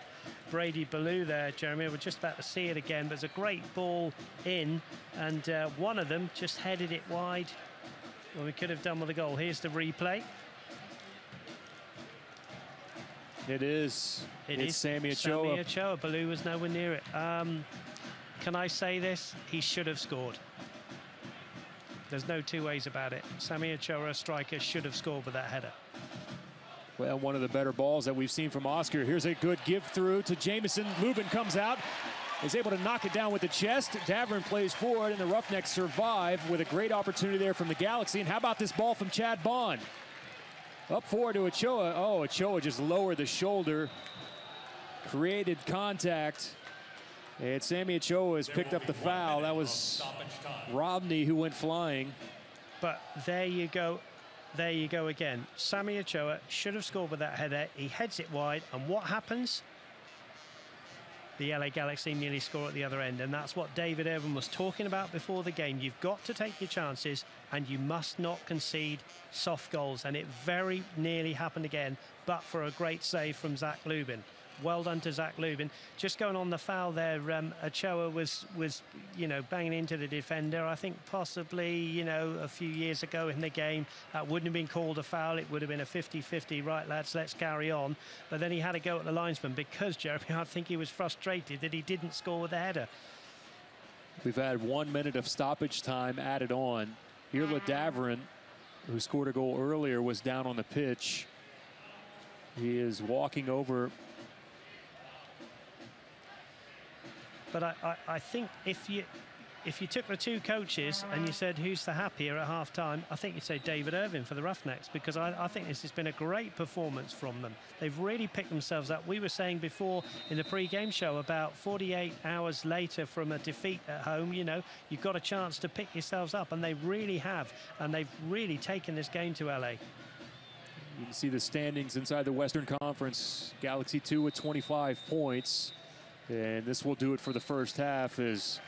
Brady Ballou there, Jeremy. We're just about to see it again, but it's a great ball in, and one of them just headed it wide. Well, we could have done with a goal. Here's the replay. It is Sammy Ochoa. Sammy Ochoa. Ballou was nowhere near it. Can I say this? He should have scored. There's no two ways about it. Sammy Ochoa, striker, should have scored with that header. Well, one of the better balls that we've seen from Oscar. Here's a good give through to Jamison. Lubin comes out, is able to knock it down with the chest. Davern plays forward, and the Roughnecks survive with a great opportunity there from the Galaxy. And how about this ball from Chad Bond? Up forward to Ochoa. Oh, Ochoa just lowered the shoulder, created contact. And Sammy Ochoa has picked up the foul. That was Romney who went flying. But there you go. There you go again. Sammy Ochoa should have scored with that header. He heads it wide, and what happens? the LA Galaxy nearly score at the other end. And that's what David Irvin was talking about before the game. You've got to take your chances and you must not concede soft goals. And it very nearly happened again, but for a great save from Zach Lubin. Well done to Zach Lubin. Just going on the foul there, Ochoa was banging into the defender. I think possibly, a few years ago in the game, that wouldn't have been called a foul. It would have been a 50-50, right, lads, let's carry on. But then he had to go at the linesman because, Jeremy, I think he was frustrated that he didn't score with the header. We've had 1 minute of stoppage time added on. Irla Davern, who scored a goal earlier, was down on the pitch. He is walking over. But I think if you took the two coaches and you said who's the happier at half-time, I think you'd say David Irvin for the Roughnecks, because I think this has been a great performance from them. They've really picked themselves up. We were saying before in the pre-game show about 48 hours later from a defeat at home, you've got a chance to pick yourselves up, and they really have, and they've really taken this game to LA. You can see the standings inside the Western Conference. Galaxy 2 with 25 points. And this will do it for the first half as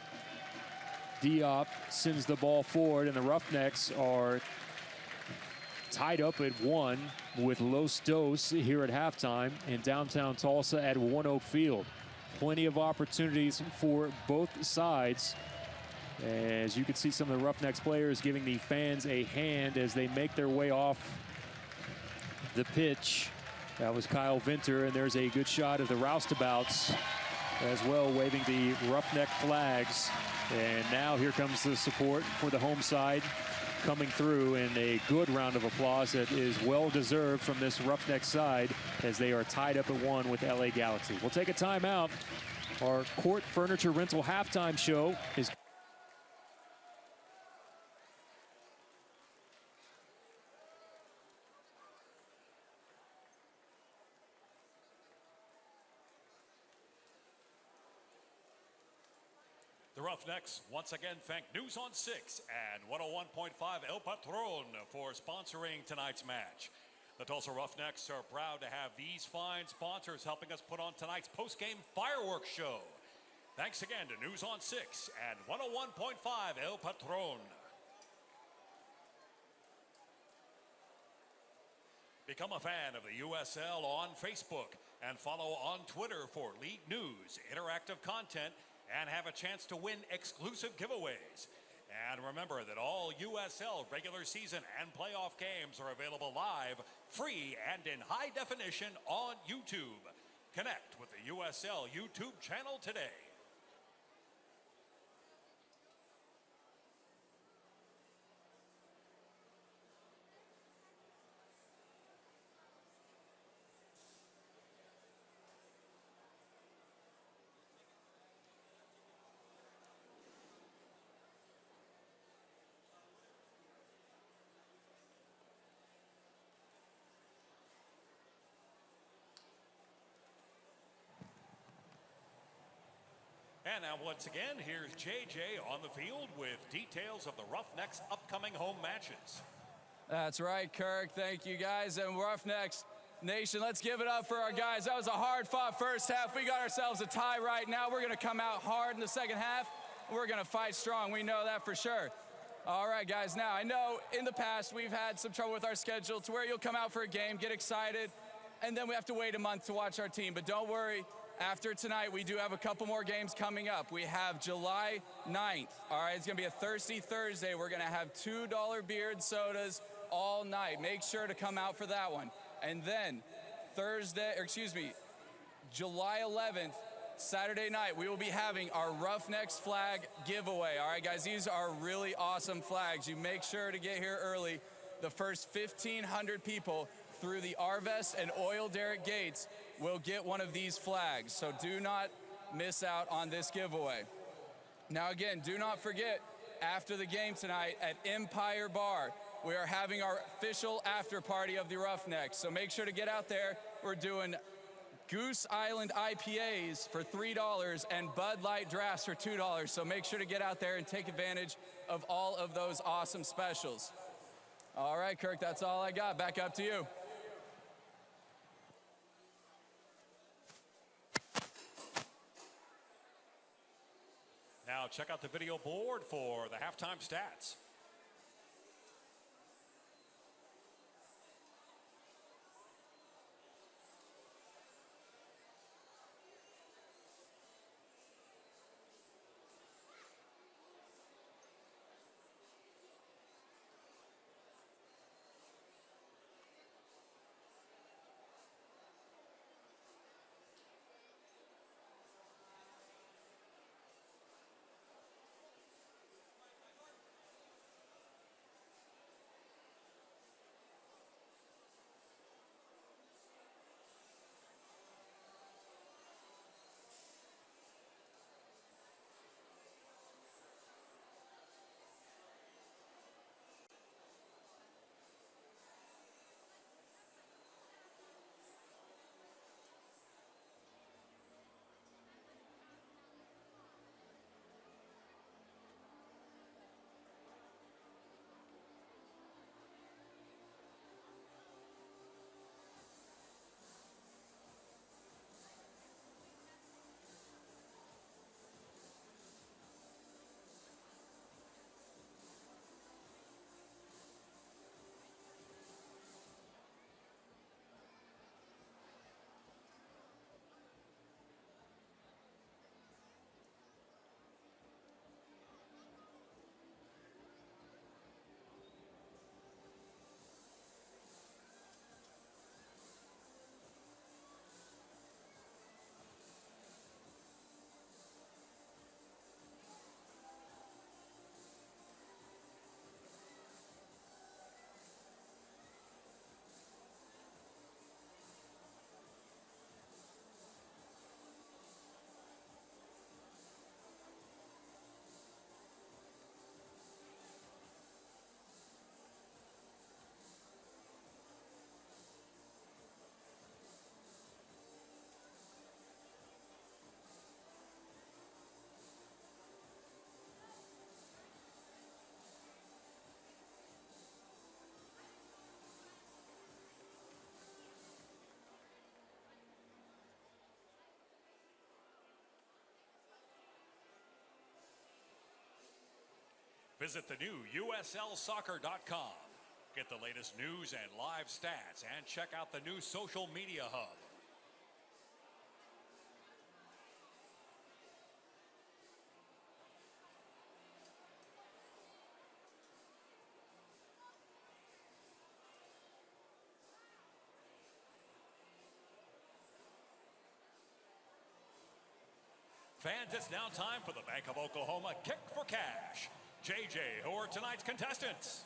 Diop sends the ball forward, and the Roughnecks are tied up at 1 with Los Dos here at halftime in downtown Tulsa at ONEOK Field. Plenty of opportunities for both sides. As you can see, some of the Roughnecks players giving the fans a hand as they make their way off the pitch. That was Kyle Vinter, and there's a good shot of the roustabouts as well, waving the Roughneck flags. And now here comes the support for the home side coming through, and a good round of applause that is well deserved from this Roughneck side as they are tied up at 1 with LA Galaxy. We'll take a timeout. Our Court Furniture Rental halftime show is The Roughnecks once again thank News on 6 and 101.5 El Patron for sponsoring tonight's match. The Tulsa Roughnecks are proud to have these fine sponsors helping us put on tonight's post-game fireworks show. Thanks again to News on 6 and 101.5 El Patron. Become a fan of the USL on Facebook and follow on Twitter for league news, interactive content, and have a chance to win exclusive giveaways. And remember that all USL regular season and playoff games are available live, free, and in high definition on YouTube. Connect with the USL YouTube channel today. And now once again, here's JJ on the field with details of the Roughnecks' upcoming home matches. That's right, Kirk. Thank you, guys. And Roughnecks Nation, let's give it up for our guys. That was a hard-fought first half. We got ourselves a tie right now. We're going to come out hard in the second half. We're going to fight strong. We know that for sure. All right, guys. Now, I know in the past we've had some trouble with our schedule to where you'll come out for a game, get excited, and then we have to wait a month to watch our team. But don't worry. After tonight, we do have a couple more games coming up. We have July 9th. All right, it's going to be a Thirsty Thursday. We're going to have $2 beer and sodas all night. Make sure to come out for that one. And then July 11th, Saturday night, we will be having our Roughnecks flag giveaway. All right, guys, these are really awesome flags. You make sure to get here early. The first 1,500 people through the Arvest and Oil Derrick gates will get one of these flags. So do not miss out on this giveaway. Now again, do not forget, after the game tonight at Empire Bar, we are having our official after party of the Roughnecks. So make sure to get out there. We're doing Goose Island IPAs for $3 and Bud Light drafts for $2. So make sure to get out there and take advantage of all of those awesome specials. All right, Kirk, that's all I got. Back up to you. Now check out the video board for the halftime stats. Visit the new USLsoccer.com. Get the latest news and live stats, and check out the new social media hub. Fans, it's now time for the Bank of Oklahoma Kick for Cash. JJ, who are tonight's contestants?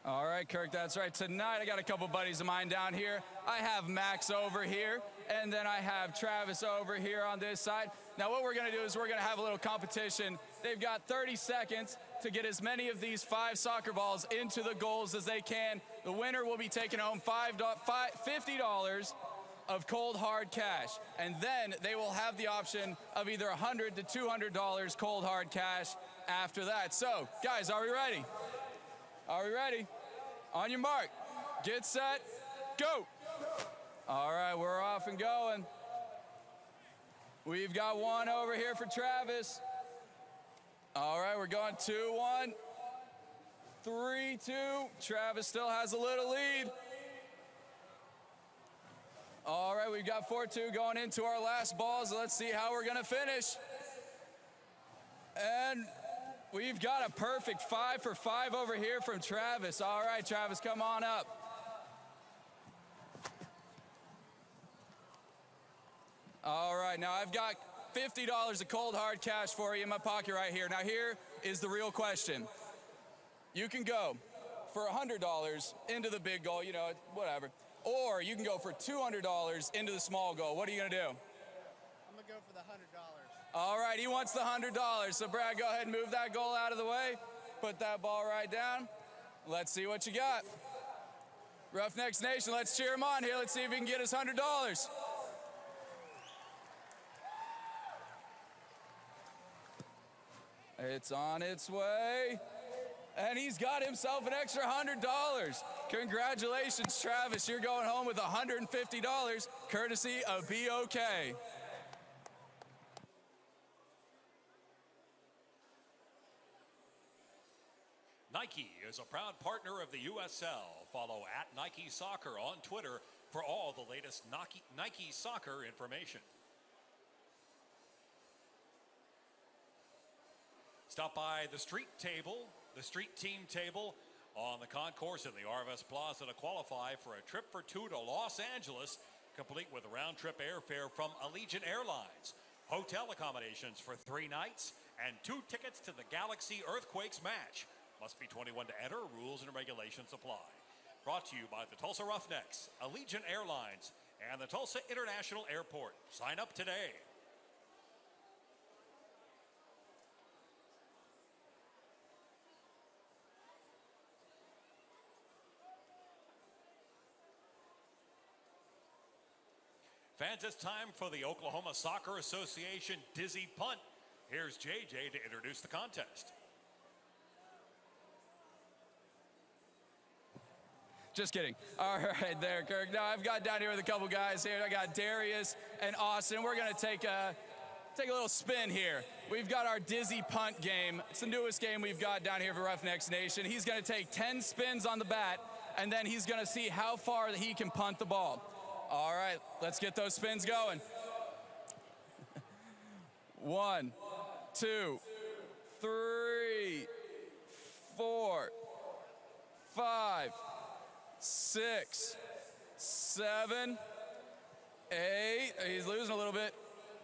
All right, Kirk, that's right. Tonight, I got a couple buddies of mine down here. I have Max over here, and then I have Travis over here on this side. Now, what we're going to do is we're going to have a little competition. They've got 30 seconds to get as many of these 5 soccer balls into the goals as they can. The winner will be taking home $50 of cold hard cash, and then they will have the option of either $100 to $200 cold hard cash after that. So, guys, are we ready? Are we ready? On your mark, get set, go. All right, we're off and going. We've got one over here for Travis. All right, we're going 2-1, 3-2. Travis still has a little lead. All right, we've got 4-2 going into our last balls. Let's see how we're gonna finish. And we've got a perfect 5 for 5 over here from Travis. All right, Travis, come on up. All right, now I've got $50 of cold hard cash for you in my pocket right here. Now here is the real question. You can go for $100 into the big goal, you know, whatever. Or you can go for $200 into the small goal. What are you gonna do? I'm gonna go for the $100. All right, he wants the $100. So Brad, go ahead and move that goal out of the way. Put that ball right down. Let's see what you got. Roughnecks Nation, let's cheer him on here. Let's see if he can get his $100. It's on its way. And he's got himself an extra $100. Congratulations, Travis. You're going home with $150, courtesy of BOK. Nike is a proud partner of the USL. Follow at Nike Soccer on Twitter for all the latest Nike Soccer information. Stop by the street team table on the concourse in the RMS Plaza to qualify for a trip for two to Los Angeles, complete with round-trip airfare from Allegiant Airlines, hotel accommodations for 3 nights, and 2 tickets to the Galaxy Earthquakes match. Must be 21 to enter. Rules and regulations apply. Brought to you by the Tulsa Roughnecks, Allegiant Airlines, and the Tulsa International Airport. Sign up today. Fans, it's time for the Oklahoma Soccer Association Dizzy Punt. Here's JJ to introduce the contest. Just kidding. All right, there, Kirk. Now I've got down here with a couple guys here. I got Darius and Austin. We're going to take a little spin here. We've got our Dizzy Punt game. It's the newest game we've got down here for Roughnecks Nation. He's going to take 10 spins on the bat, and then he's going to see how far that he can punt the ball. All right, let's get those spins going. 1, 2, 3, 4, 5, 6, 7, 8. He's losing a little bit.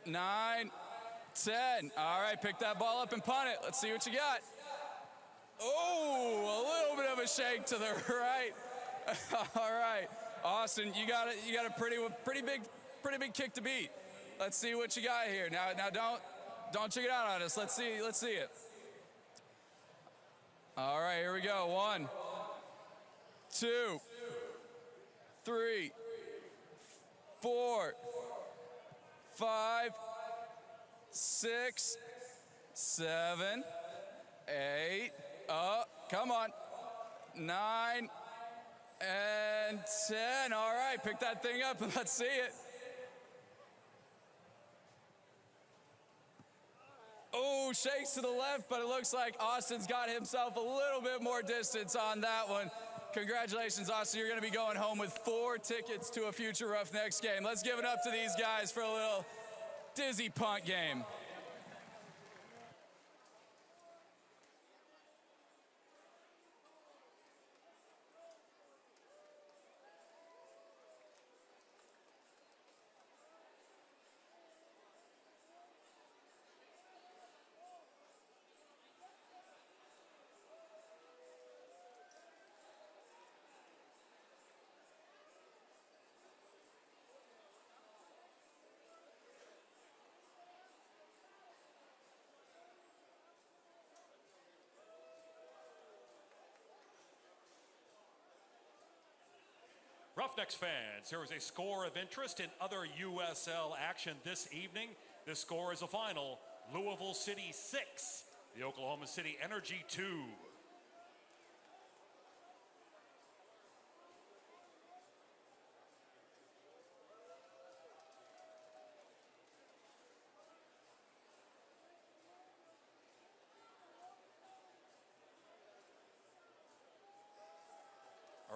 9, 10. All right, pick that ball up and punt it. Let's see what you got. Oh, a little bit of a shake to the right. All right. Austin, you got a pretty big kick to beat. Let's see what you got here. Now don't check it out on us. Let's see it. All right, here we go. 1, 2, 3, 4, 5, 6, 7, 8. Come on. 9. And 10. All right, pick that thing up and let's see it. Oh, shakes to the left, but it looks like Austin's got himself a little bit more distance on that one. Congratulations, Austin. You're going to be going home with 4 tickets to a future Roughnecks game. Let's give it up to these guys for a little Dizzy Punt game. Roughnecks fans, there is a score of interest in other USL action this evening. This score is a final. Louisville City 6, the Oklahoma City Energy 2.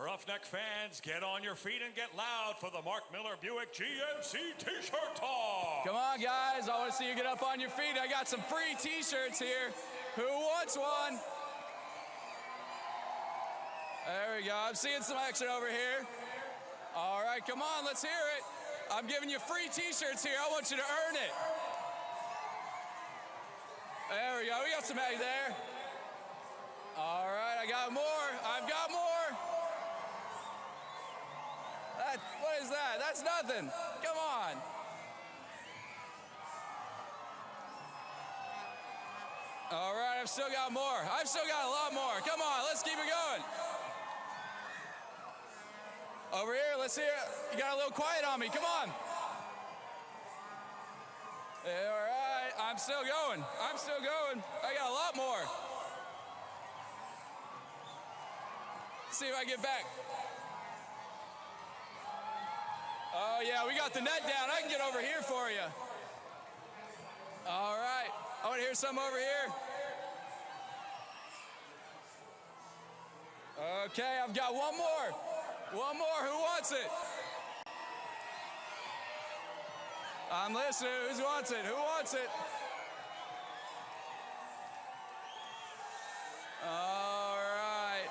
Roughneck fans, get on your feet and get loud for the Mark Miller Buick GMC T-shirt talk. Come on, guys. I want to see you get up on your feet. I got some free T-shirts here. Who wants one? There we go. I'm seeing some action over here. All right, come on. Let's hear it. I'm giving you free T-shirts here. I want you to earn it. There we go. We got some egg there. All right, I got more. I've got more. What is that? That's nothing. Come on. All right, I've still got more. I've still got a lot more. Come on, let's keep it going. Over here, let's hear it. You got a little quiet on me. Come on. All right, I'm still going. I'm still going. I got a lot more. Let's see if I get back. Oh, yeah, we got the net down. I can get over here for you. All right. I want to hear some over here. Okay, I've got one more. One more. Who wants it? I'm listening. Who wants it? Who wants it? All right.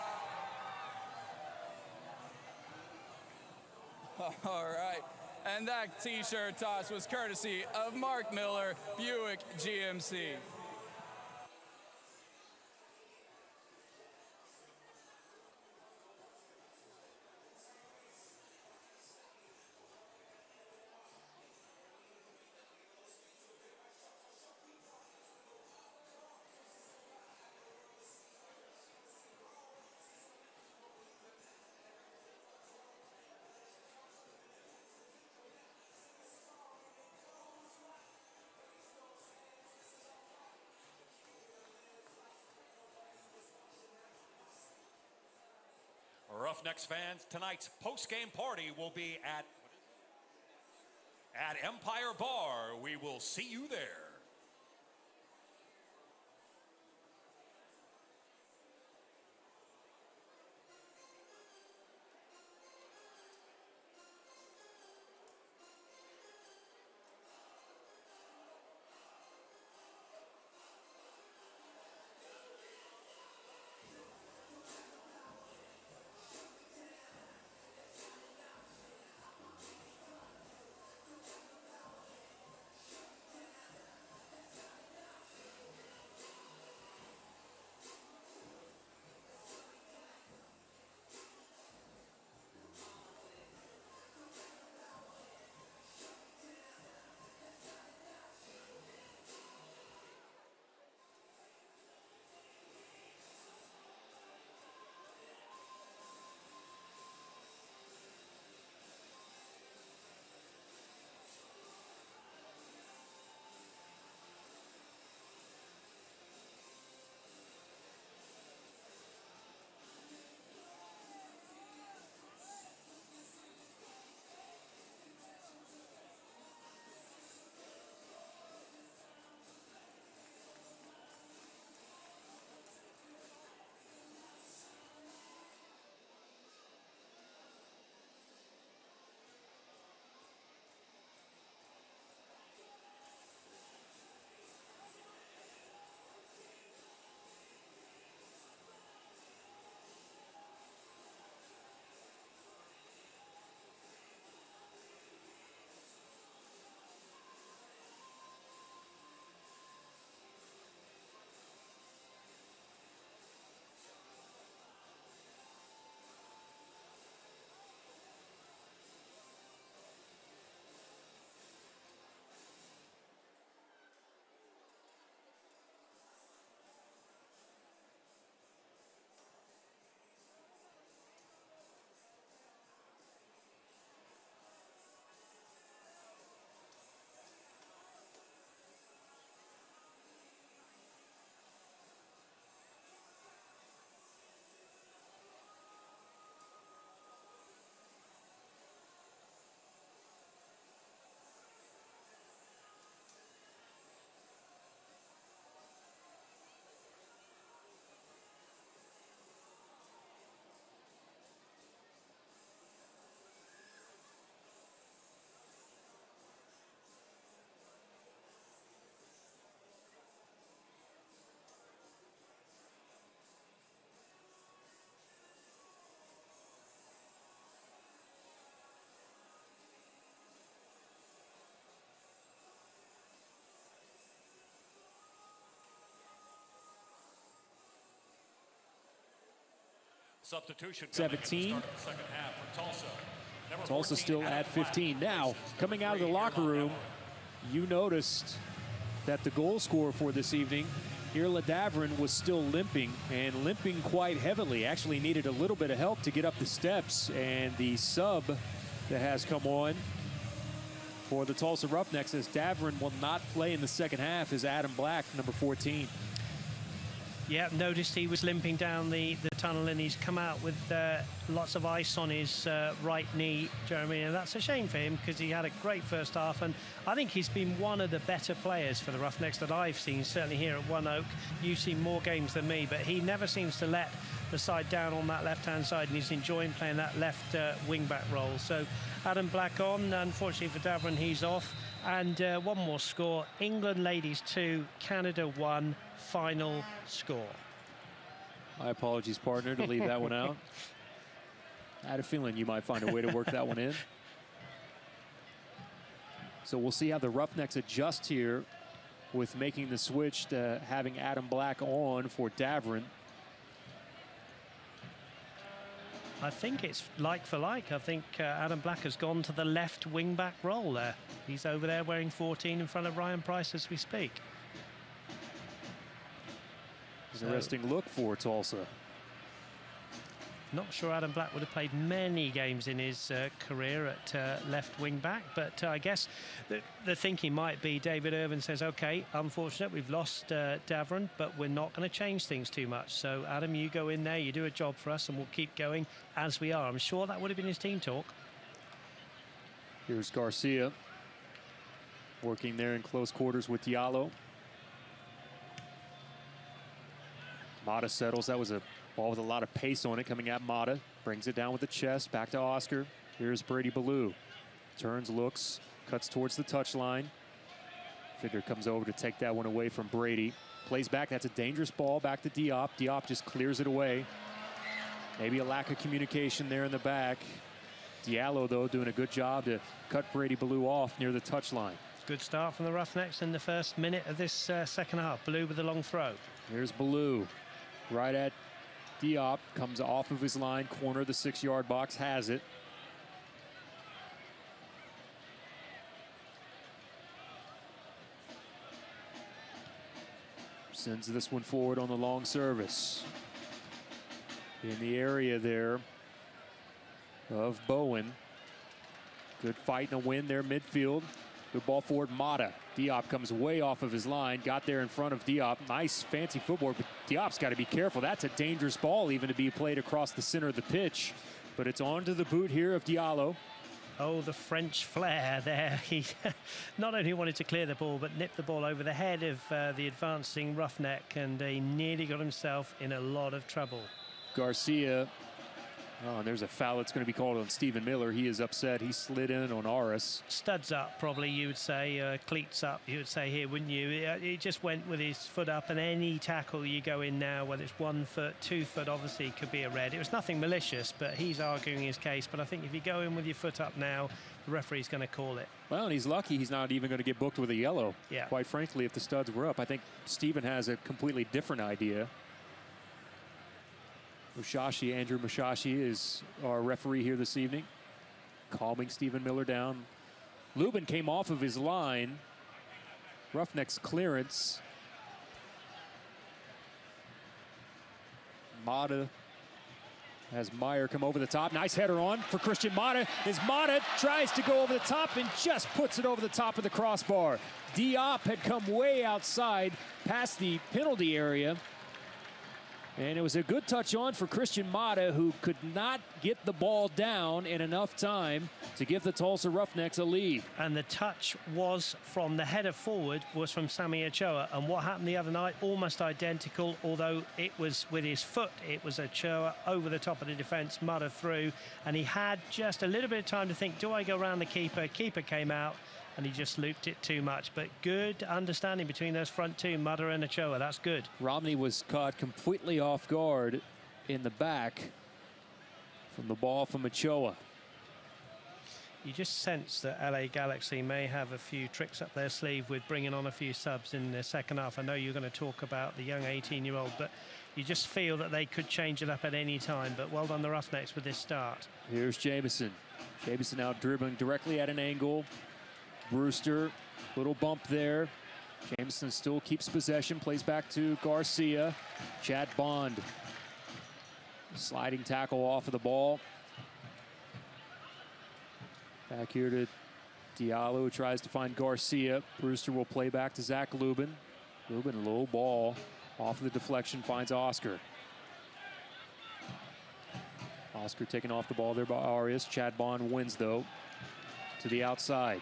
All right. And that t-shirt toss was courtesy of Mark Miller, Buick GMC. Roughnecks fans, tonight's post-game party will be at Empire Bar. We will see you there. Substitution 17. Second half for Tulsa. Tulsa still at 15. Now, coming out of the locker room, you noticed that the goal scorer for this evening, Irla Davrin, was still limping, and limping quite heavily. Actually needed a little bit of help to get up the steps, and the sub that has come on for the Tulsa Roughnecks, as Davrin will not play in the second half, is Adam Black, number 14. Yeah, noticed he was limping down the tunnel, and he's come out with lots of ice on his right knee, Jeremy, and that's a shame for him because he had a great first half, and I think he's been one of the better players for the Roughnecks that I've seen, certainly here at ONEOK. You've seen more games than me, but he never seems to let the side down on that left-hand side, and he's enjoying playing that left wing-back role. So Adam Black on. Unfortunately for Davern, he's off. And one more score. England ladies 2, Canada 1, final score. My apologies, partner, to leave that one out. I had a feeling you might find a way to work that one in. So we'll see how the Roughnecks adjust here with making the switch to having Adam Black on for Davern. I think it's like for like. I think Adam Black has gone to the left wing-back role there. He's over there wearing 14 in front of Ryan Price as we speak. Interesting look for Tulsa. Not sure Adam Black would have played many games in his career at left wing back, but I guess the thinking might be David Irvin says, okay, unfortunate, we've lost Davern, but we're not going to change things too much. So Adam, you go in there, you do a job for us, and we'll keep going as we are. I'm sure that would have been his team talk. Here's Garcia working there in close quarters with Diallo. Mata settles. That was a ball with a lot of pace on it coming at Mata. Brings it down with the chest. Back to Oscar. Here's Brady Ballou. Turns, looks, cuts towards the touchline. Figure comes over to take that one away from Brady. Plays back. That's a dangerous ball. Back to Diop. Diop just clears it away. Maybe a lack of communication there in the back. Diallo, though, doing a good job to cut Brady Ballou off near the touchline. Good start from the Roughnecks in the first minute of this second half. Ballou with a long throw. Here's Ballou. Right at Diop, comes off of his line, corner of the 6-yard box, has it. Sends this one forward on the long service. In the area there of Bowen. Good fight and a win there midfield. Good ball forward, Mata. Diop comes way off of his line, got there in front of Diop. Nice, fancy footwork, but Diop's got to be careful. That's a dangerous ball even to be played across the center of the pitch. But it's onto the boot here of Diallo. Oh, the French flair there. He not only wanted to clear the ball, but nipped the ball over the head of the advancing Roughneck, and he nearly got himself in a lot of trouble. Garcia. Oh, and there's a foul that's going to be called on Stephen Miller. He is upset. He slid in on Aris. Studs up, probably, you would say. Cleats up, you would say here, wouldn't you? He just went with his foot up, and any tackle you go in now, whether it's 1 foot, 2 foot, obviously could be a red. It was nothing malicious, but he's arguing his case. But I think if you go in with your foot up now, the referee's going to call it. Well, and he's lucky he's not even going to get booked with a yellow. Yeah. Quite frankly, if the studs were up, I think Stephen has a completely different idea. Mushashi, Andrew Mushashi is our referee here this evening, calming Stephen Miller down. Lubin came off of his line. Roughneck's clearance. Mata has Meyer come over the top. Nice header on for Christian Mata. As Mata tries to go over the top and just puts it over the top of the crossbar. Diop had come way outside past the penalty area. And it was a good touch on for Christian Mata, who could not get the ball down in enough time to give the Tulsa Roughnecks a lead. And the touch was from the header forward, was from Sammy Ochoa. And what happened the other night, almost identical, although it was with his foot. It was Ochoa over the top of the defence, Mata through. And he had just a little bit of time to think, do I go around the keeper? Keeper came out, and he just looped it too much. But good understanding between those front two, Mata and Ochoa. That's good. Romney was caught completely off guard in the back from the ball from Ochoa. You just sense that LA Galaxy may have a few tricks up their sleeve with bringing on a few subs in the second half. I know you're going to talk about the young 18-year-old, but you just feel that they could change it up at any time. But well done the Roughnecks with this start. Here's Jamison. Jamison out dribbling directly at an angle. Brewster, little bump there. Jameson still keeps possession, plays back to Garcia. Chad Bond, sliding tackle off of the ball. Back here to Diallo, who tries to find Garcia. Brewster will play back to Zach Lubin. Lubin, low ball, off of the deflection, finds Oscar. Oscar taking off the ball there by Arias. Chad Bond wins, though, to the outside.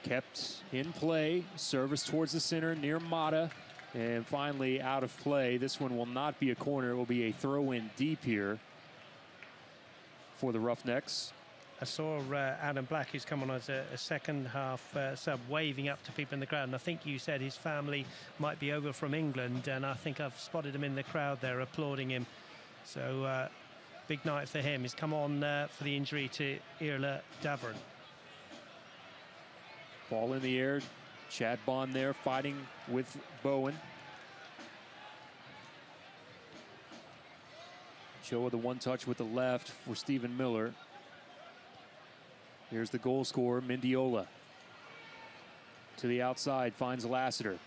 Kept in play, service towards the center near Mata. And finally, out of play. This one will not be a corner. It will be a throw-in deep here for the Roughnecks. I saw Adam Black, who's come on as a second half sub, waving up to people in the crowd. And I think you said his family might be over from England. And I think I've spotted him in the crowd there applauding him. So big night for him. He's come on for the injury to Irla Davern. Ball in the air. Chad Bond there fighting with Bowen. Joe with the one touch with the left for Stephen Miller. Here's the goal scorer, Mendiola. To the outside, finds Lassiter.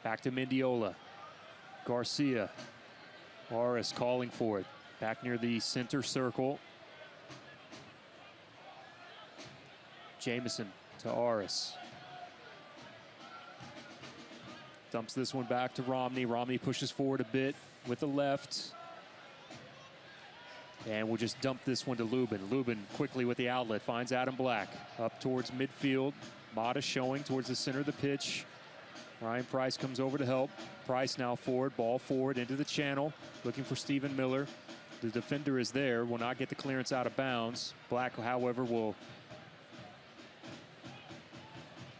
Back to Mendiola. Garcia. Aris calling for it. Back near the center circle. Jamison to Aris. Dumps this one back to Romney. Romney pushes forward a bit with the left. And we'll just dump this one to Lubin. Lubin quickly with the outlet, finds Adam Black. Up towards midfield. Mata showing towards the center of the pitch. Ryan Price comes over to help. Price now forward, ball forward into the channel. Looking for Stephen Miller. The defender is there, will not get the clearance out of bounds. Black, however, will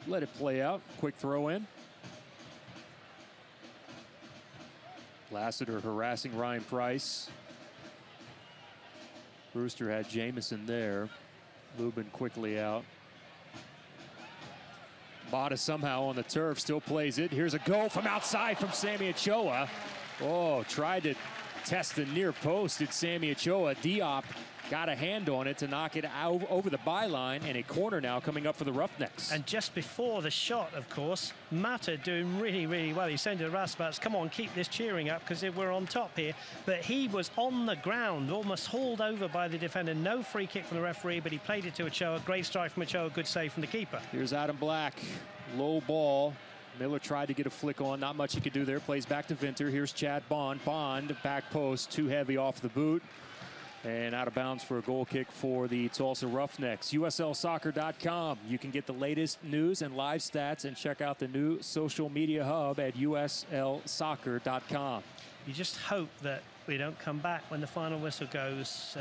let it play out. Quick throw in. Lassiter harassing Ryan Price. Brewster had Jamison there. Lubin quickly out. Mata somehow on the turf, still plays it. Here's a goal from outside from Sammy Ochoa. Oh, tried to test the near post. Did Sammy Ochoa. Diop got a hand on it to knock it out over the byline, and a corner now coming up for the Roughnecks. And just before the shot, of course, Mata doing really, really well. He's saying to the Raspberries, come on, keep this cheering up because we're on top here. But he was on the ground, almost hauled over by the defender. No free kick from the referee, but he played it to Ochoa. Great strike from Ochoa, good save from the keeper. Here's Adam Black, low ball. Miller tried to get a flick on, not much he could do there. Plays back to Vinter. Here's Chad Bond. Bond, back post, too heavy off the boot. And out of bounds for a goal kick for the Tulsa Roughnecks. USLsoccer.com. You can get the latest news and live stats and check out the new social media hub at USLsoccer.com. You just hope that we don't come back when the final whistle goes,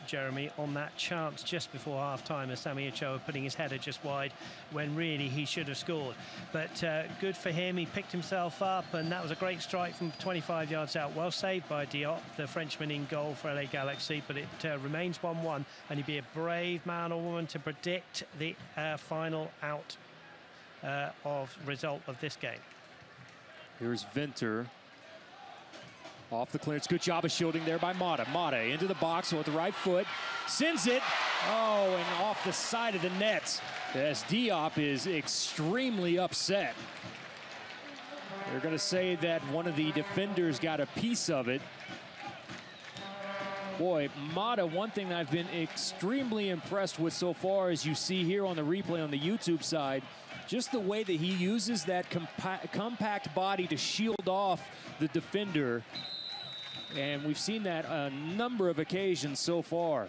Jeremy, on that chance just before half-time as Sammy Ochoa putting his header just wide when really he should have scored. But good for him. He picked himself up, and that was a great strike from 25 yards out. Well saved by Diop, the Frenchman in goal for LA Galaxy, but it remains 1-1, and he'd be a brave man or woman to predict the final out of result of this game. Here's Vinter. Off the clearance. Good job of shielding there by Mata. Mata into the box with the right foot. Sends it. Oh, and off the side of the net. As Diop is extremely upset. They're going to say that one of the defenders got a piece of it. Boy, Mata, one thing I've been extremely impressed with so far, as you see here on the replay on the YouTube side, just the way that he uses that compact body to shield off the defender. And we've seen that a number of occasions so far.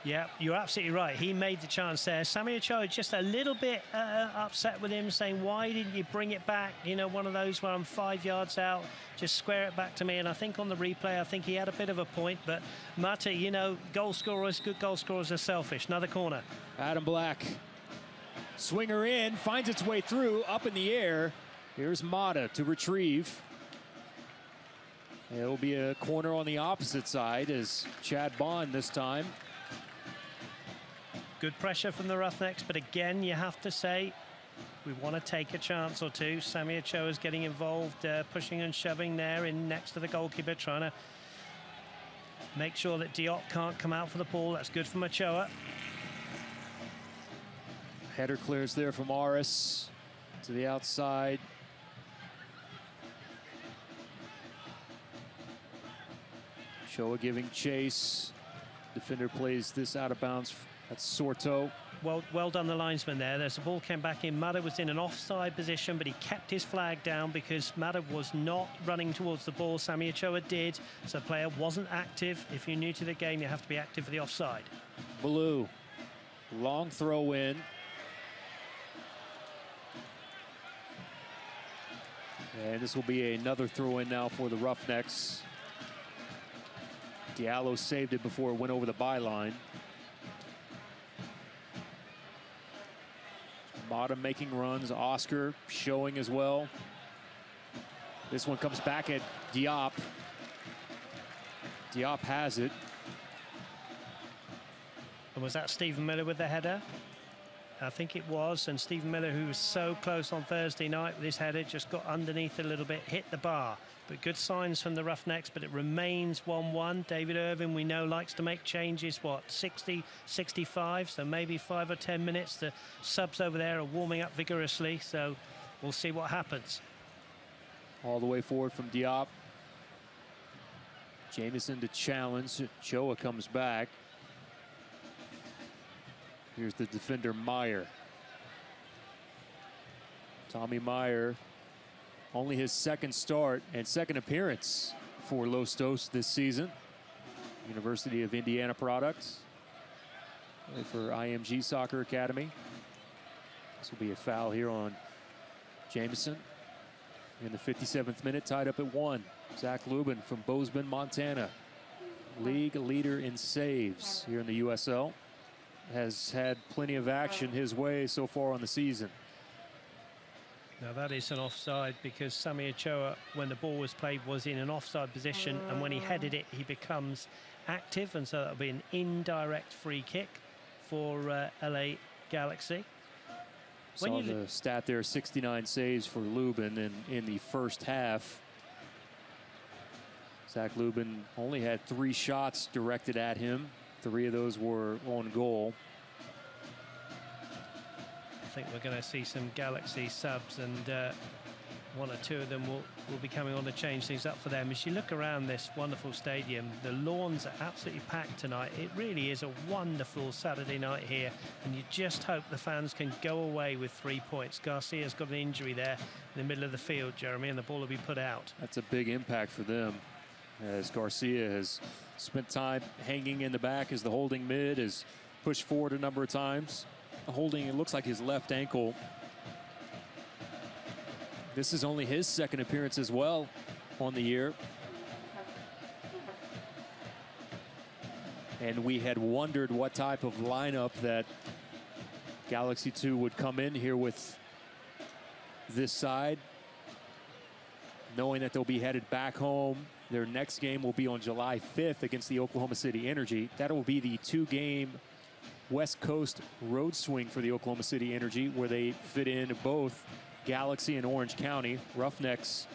Yeah, you're absolutely right. He made the chance there. Sammy Ochoa just a little bit upset with him, saying, why didn't you bring it back? You know, one of those where I'm 5 yards out, just square it back to me. And I think on the replay, I think he had a bit of a point. But Mata, you know, goal scorers, good goal scorers are selfish. Another corner. Adam Black. Swinger in, finds its way through, up in the air. Here's Mata to retrieve. It'll be a corner on the opposite side as Chad Bond this time. Good pressure from the Roughnecks, but again, you have to say, we want to take a chance or two. Sammy Ochoa is getting involved, pushing and shoving there in next to the goalkeeper, trying to make sure that Diop can't come out for the ball. That's good from Ochoa. Header clears there from Aris to the outside. Ochoa giving chase. Defender plays this out of bounds. That's Sorto. Well done, the linesman there. There's the ball came back in. Mata was in an offside position, but he kept his flag down because Mata was not running towards the ball. Sammy Ochoa did, so the player wasn't active. If you're new to the game, you have to be active for the offside. Blue. Long throw in. And this will be another throw-in now for the Roughnecks. Diallo saved it before it went over the byline. Bottom making runs. Oscar showing as well. This one comes back at Diop. Diop has it. And was that Stephen Miller with the header? I think it was. And Stephen Miller, who was so close on Thursday night with his header, just got underneath a little bit, hit the bar. But good signs from the Roughnecks, but it remains 1-1. David Irvin, we know, likes to make changes, 60, 65, so maybe 5 or 10 minutes. The subs over there are warming up vigorously, so we'll see what happens. All the way forward from Diop. Jamison to challenge. Choa comes back. Here's the defender, Meyer. Tommy Meyer, only his second start and second appearance for Lostos this season. University of Indiana products. For IMG Soccer Academy. This will be a foul here on Jamison. In the 57th minute, tied up at 1. Zach Lubin from Bozeman, Montana. League leader in saves here in the USL. Has had plenty of action his way so far on the season. Now that is an offside because Sami Ochoa, when the ball was played, was in an offside position, and when he headed it, he becomes active, and so that'll be an indirect free kick for LA Galaxy. Saw the stat there, 69 saves for Lubin in the first half. Zach Lubin only had 3 shots directed at him. 3 of those were on goal. I think we're going to see some Galaxy subs, and 1 or 2 of them will be coming on to change things up for them. As you look around this wonderful stadium, the lawns are absolutely packed tonight. It really is a wonderful Saturday night here, and you just hope the fans can go away with 3 points. Garcia's got an injury there in the middle of the field, Jeremy, and the ball will be put out. That's a big impact for them, as Garcia has spent time hanging in the back as the holding mid, has pushed forward a number of times. Holding, it looks like his left ankle. This is only his second appearance as well on the year. And we had wondered what type of lineup that Galaxy 2 would come in here with this side, knowing that they'll be headed back home. Their next game will be on July 5th against the Oklahoma City Energy. That will be the 2-game West Coast road swing for the Oklahoma City Energy, where they fit in both Galaxy and Orange County. Roughnecks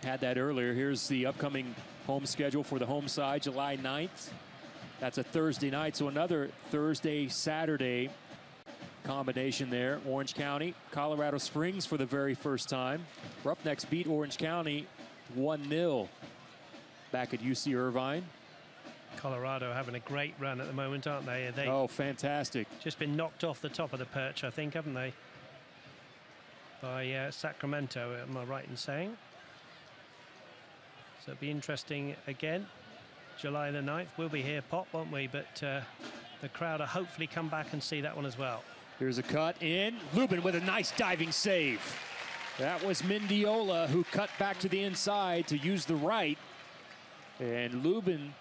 had that earlier. Here's the upcoming home schedule for the home side, July 9th. That's a Thursday night, so another Thursday-Saturday combination there. Orange County, Colorado Springs for the very first time. Roughnecks beat Orange County 1-0 back at UC Irvine. Colorado having a great run at the moment, aren't they? Oh, fantastic. Just been knocked off the top of the perch, I think, haven't they? By Sacramento, am I right in saying? So it'll be interesting again. July the 9th, we'll be here, Pop, won't we? But the crowd will hopefully come back and see that one as well. Here's a cut in. Lubin with a nice diving save. That was Mendiola, who cut back to the inside to use the right. And Lubin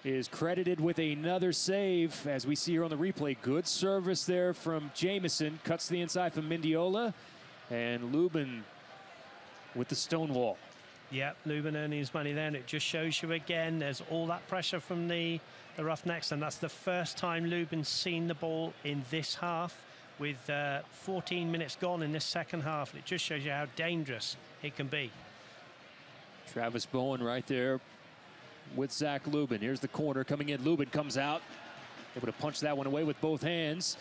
is credited with another save, as we see here on the replay. Good service there from Jamison. Cuts to the inside from Mendiola. And Lubin with the stonewall. Yeah, Lubin earning his money there, and it just shows you again, there's all that pressure from the Roughnecks, and that's the first time Lubin's seen the ball in this half, with 14 minutes gone in this second half. It just shows you how dangerous it can be. Travis Bowen right there with Zach Lubin. Here's the corner coming in. Lubin comes out, able to punch that one away with both hands.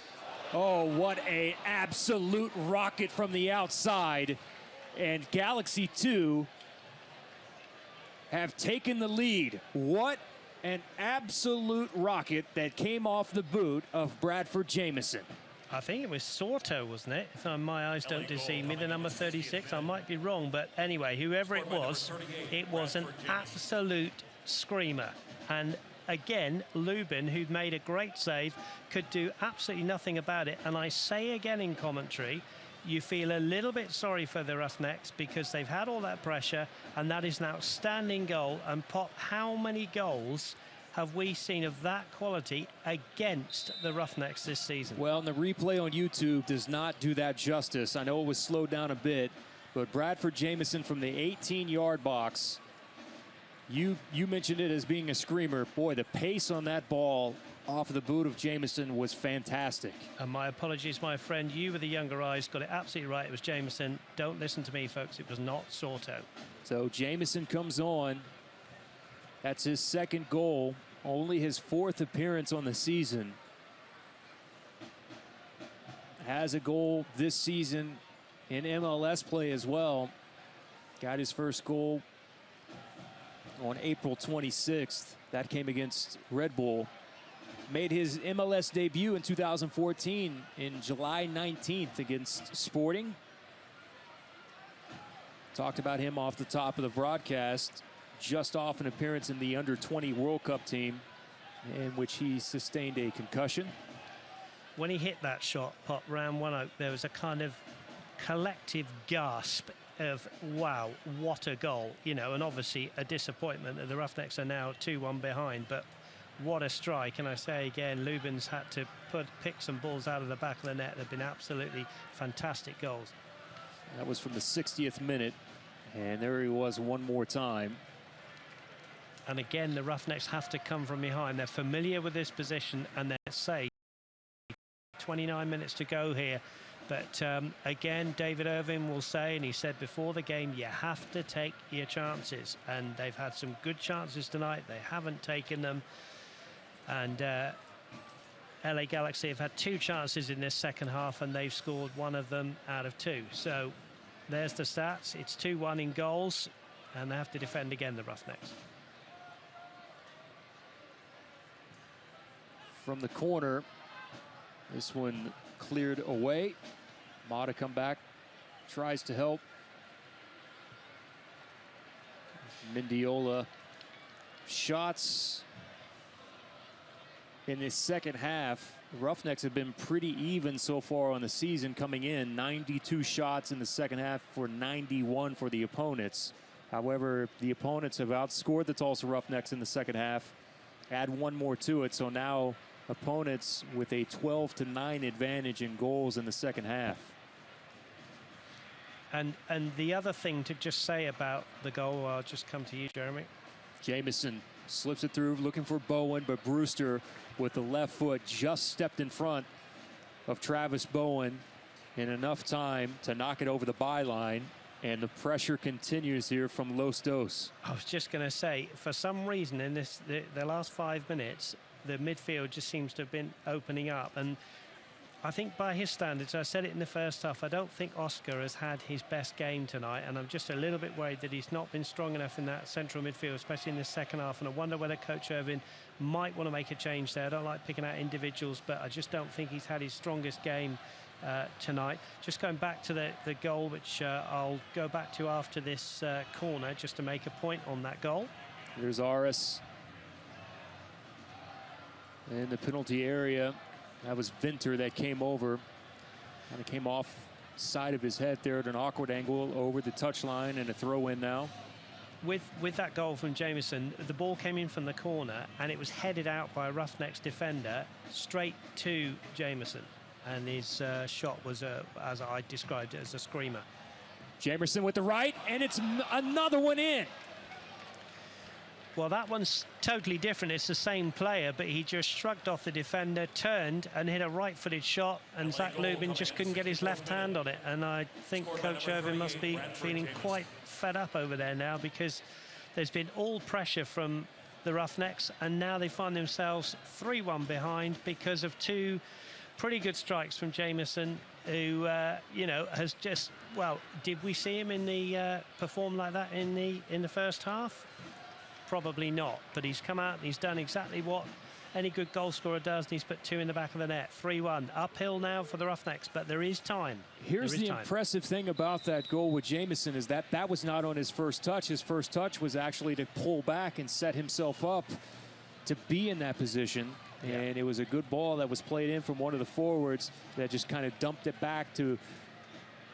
Oh, what a absolute rocket from the outside. And Galaxy 2 have taken the lead. What an absolute rocket that came off the boot of Bradford Jamison. I think it was Soto, wasn't it? If my eyes don't deceive me, the number 36. I might be wrong, but anyway, whoever it was an absolute screamer. And again, Lubin, who'd made a great save, could do absolutely nothing about it. And I say again in commentary, you feel a little bit sorry for the Roughnecks because they've had all that pressure, and that is an outstanding goal. And Pop, how many goals have we seen of that quality against the Roughnecks this season? Well, and the replay on YouTube does not do that justice. I know it was slowed down a bit, but Bradford Jamison from the 18-yard box, you mentioned it as being a screamer. Boy, the pace on that ball off of the boot of Jamison was fantastic. And my apologies, my friend. You with the younger eyes got it absolutely right. It was Jamison. Don't listen to me, folks. It was not Sorto. So Jamison comes on. That's his second goal, only his fourth appearance on the season. Has a goal this season in MLS play as well. Got his first goal on April 26th. That came against Red Bull. Made his MLS debut in 2014 in July 19th against Sporting. Talked about him off the top of the broadcast. Just off an appearance in the under-20 World Cup team in which he sustained a concussion. When he hit that shot, Pop, round ONEOK, there was a kind of collective gasp of, wow, what a goal. You know, and obviously a disappointment that the Roughnecks are now 2-1 behind, but what a strike. And I say again, Lubin's had to pick some balls out of the back of the net. They've been absolutely fantastic goals. That was from the 60th minute, and there he was one more time. And again, the Roughnecks have to come from behind. They're familiar with this position, and they're safe. 29 minutes to go here. But again, David Irving will say, and he said before the game, you have to take your chances. And they've had some good chances tonight. They haven't taken them. And LA Galaxy have had 2 chances in this second half, and they've scored 1 of them out of 2. So there's the stats. It's 2-1 in goals, and they have to defend again, the Roughnecks. From the corner, this one cleared away. Mata come back, tries to help. Mendiola shots in this second half. The Roughnecks have been pretty even so far on the season coming in. 92 shots in the second half for 91 for the opponents. However, the opponents have outscored the Tulsa Roughnecks in the second half. Add 1 more to it, so now opponents with a 12-9 advantage in goals in the second half. And the other thing to just say about the goal, I'll just come to you, Jeremy. Jamison slips it through, looking for Bowen, but Brewster with the left foot just stepped in front of Travis Bowen in enough time to knock it over the byline, and the pressure continues here from Los Dos. I was just going to say, for some reason in the last 5 minutes, the midfield just seems to have been opening up, and I think by his standards, I said it in the first half, I don't think Oscar has had his best game tonight, and I'm just a little bit worried that he's not been strong enough in that central midfield, especially in the second half, and I wonder whether Coach Irvin might want to make a change there. I don't like picking out individuals, but I just don't think he's had his strongest game tonight. Just going back to the goal, which I'll go back to after this corner, just to make a point on that goal. Here's Aris in the penalty area. That was Vinter that came over. Kind of came off side of his head there at an awkward angle over the touchline, and a throw in now. With that goal from Jamison, the ball came in from the corner and it was headed out by a Roughnecks defender straight to Jamison. And his shot was, as I described it, as a screamer. Jamerson with the right, and it's another one in. Well, that one's totally different. It's the same player, but he just shrugged off the defender, turned and hit a right-footed shot, and Zach Lubin just couldn't get his left hand on it. And I think Coach Irvin must be feeling quite fed up over there now, because there's been all pressure from the Roughnecks, and now they find themselves 3-1 behind because of 2 pretty good strikes from Jamison, who, you know, has just, well, did we see him in the perform like that in the first half? Probably not, but he's come out and he's done exactly what any good goal scorer does, and he's put 2 in the back of the net. 3-1, uphill now for the Roughnecks, but there is time. Here's the impressive thing about that goal with Jamison is that was not on his first touch. His first touch was actually to pull back and set himself up to be in that position. Yeah. And it was a good ball that was played in from one of the forwards that just kind of dumped it back to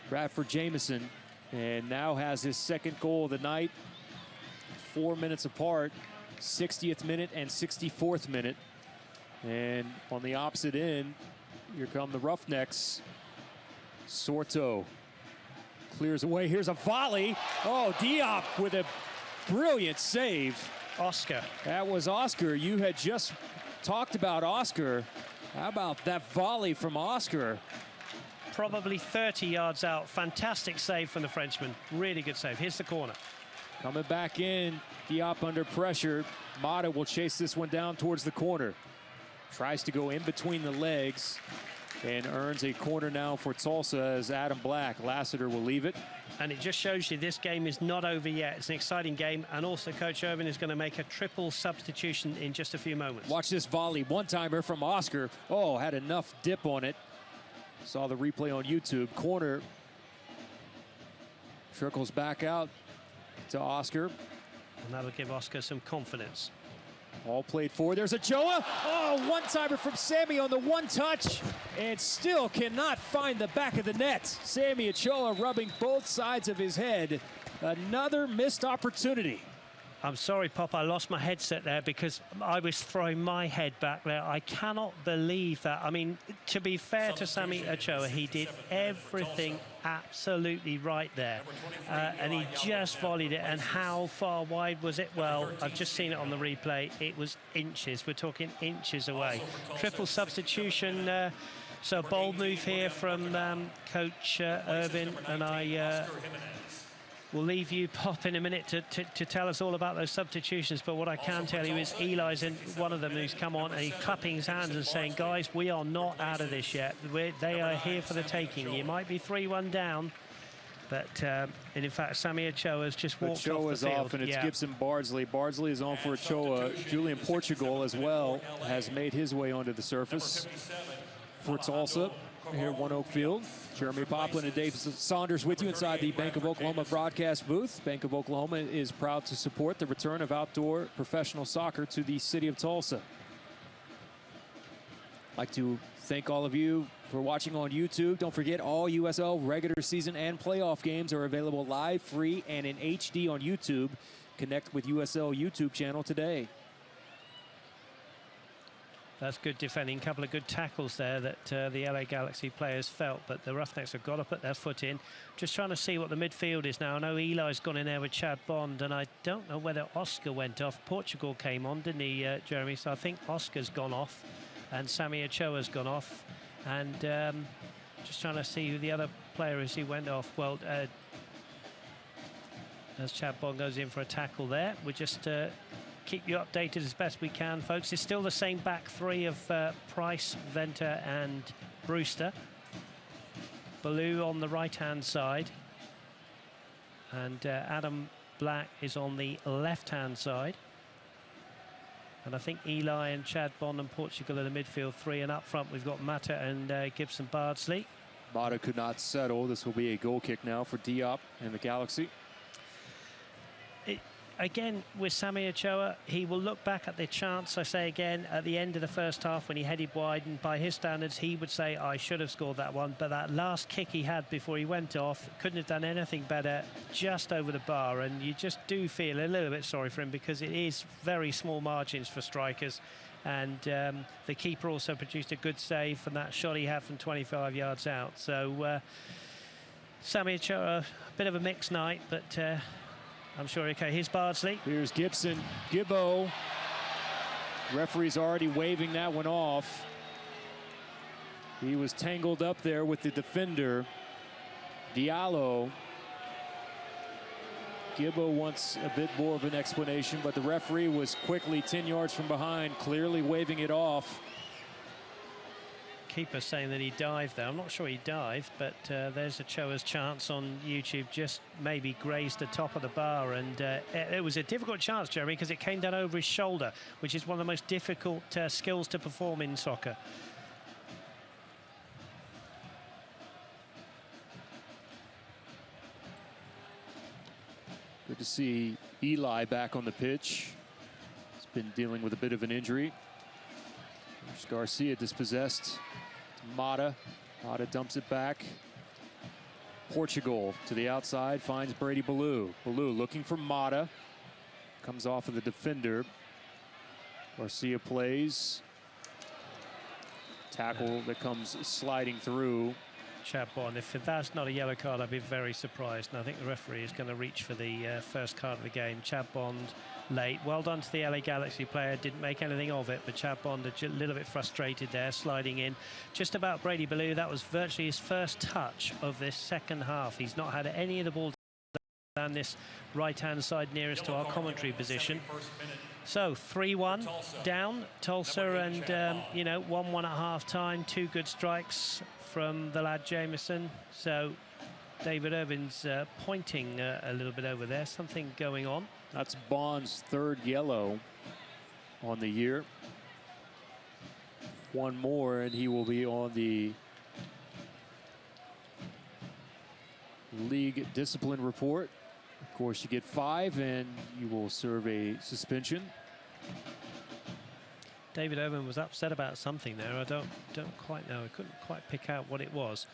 Bradford Jamison, and now has his second goal of the night. 4 minutes apart, 60th minute and 64th minute. And on the opposite end, here come the Roughnecks. Sorto clears away. Here's a volley. Oh, Diop with a brilliant save. Oscar. That was Oscar. You had just talked about Oscar. How about that volley from Oscar? Probably 30 yards out. Fantastic save from the Frenchman. Really good save. Here's the corner. Coming back in, Diop under pressure. Mata will chase this one down towards the corner. Tries to go in between the legs and earns a corner now for Tulsa as Adam Black. Lassiter will leave it. And it just shows you this game is not over yet. It's an exciting game. And also Coach Irvin is going to make a triple substitution in just a few moments. Watch this volley. One-timer from Oscar. Oh, had enough dip on it. Saw the replay on YouTube. Corner. Trickles back out to Oscar. And that'll give Oscar some confidence. All played for. There's Ochoa. Oh, one-timer from Sammy on the one touch. And still cannot find the back of the net. Sammy Ochoa rubbing both sides of his head. Another missed opportunity. I'm sorry, Pop, I lost my headset there because I was throwing my head back there. I cannot believe that. I mean, to be fair to Sammy Ochoa, he did everything absolutely right there. And he just volleyed it. And how far wide was it? Well, I've just seen it on the replay. It was inches. We're talking inches away. Triple substitution. So a bold move here from Coach Irvin. And I... we'll leave you, Pop, in a minute to tell us all about those substitutions. But what I can tell you is Eli's in one of them who's come on and he's clapping his hands and saying, guys, we are not out of this yet. They are here for the taking. You might be 3-1 down, but and in fact, Sammy Ochoa has just walked Ochoa's off the field. Off, and it's Gibson Bardsley. Bardsley is on for Ochoa. Julian Portugal as well has made his way onto the surface for Tulsa here at ONEOK Field. Jeremy Poplin and Dave Saunders with you inside the Bank of Oklahoma broadcast booth. Bank of Oklahoma is proud to support the return of outdoor professional soccer to the city of Tulsa. I'd like to thank all of you for watching on YouTube. Don't forget, all USL regular season and playoff games are available live, free, and in HD on YouTube. Connect with USL YouTube channel today. That's good defending. A couple of good tackles there that the LA Galaxy players felt, but the Roughnecks have got to put their foot in. Just trying to see what the midfield is now. I know Eli's gone in there with Chad Bond, and I don't know whether Oscar went off. Portugal came on, didn't he, Jeremy? So I think Oscar's gone off, and Sammy Ochoa's gone off. And just trying to see who the other player is who went off. Well, as Chad Bond goes in for a tackle there, we just... keep you updated as best we can, folks. It's still the same back three of Price, Venter and Brewster. Ballou on the right-hand side. And Adam Black is on the left-hand side. And I think Eli and Chad Bond and Portugal are the midfield three. And up front, we've got Mata and Gibson Bardsley. Mata could not settle. This will be a goal kick now for Diop and the Galaxy. Again, with Sammy Ochoa, he will look back at the chance, I say again, at the end of the first half when he headed wide, and by his standards, he would say, I should have scored that one. But that last kick he had before he went off, couldn't have done anything better, just over the bar. And you just do feel a little bit sorry for him because it is very small margins for strikers. And the keeper also produced a good save from that shot he had from 25 yards out. So Sammy Ochoa, a bit of a mixed night, but... I'm sure, okay, here's Bardsley. Here's Gibson. Gibbo. Referee's already waving that one off. He was tangled up there with the defender. Diallo. Gibbo wants a bit more of an explanation, but the referee was quickly 10 yards from behind, clearly waving it off. Keeper saying that he dived there. I'm not sure he dived, but there's Ochoa's chance on YouTube, just maybe grazed the top of the bar, and it was a difficult chance, Jeremy, because it came down over his shoulder, which is one of the most difficult skills to perform in soccer. Good to see Eli back on the pitch. He's been dealing with a bit of an injury. There's Garcia dispossessed. Mata. Mata dumps it back. Portugal to the outside, finds Brady Ballou. Ballou looking for Mata. Comes off of the defender. Garcia plays. Tackle that comes sliding through. Chad Bond, if that's not a yellow card, I'd be very surprised. And I think the referee is going to reach for the first card of the game. Chad Bond late. Well done to the LA Galaxy player. Didn't make anything of it, but Chad Bond a little bit frustrated there, sliding in. Just about Brady Ballou, that was virtually his first touch of this second half. He's not had any of the ball down this right-hand side nearest to our commentary position. So 3-1 down Tulsa, and you know, 1-1 at half-time. 2 good strikes from the lad Jameson. So David Irvin's pointing a little bit over there. Something going on. That's Bond's 3rd yellow on the year. 1 more, and he will be on the league discipline report. Of course, you get 5, and you will serve a suspension. David Irvin was upset about something there. I don't quite know. I couldn't quite pick out what it was.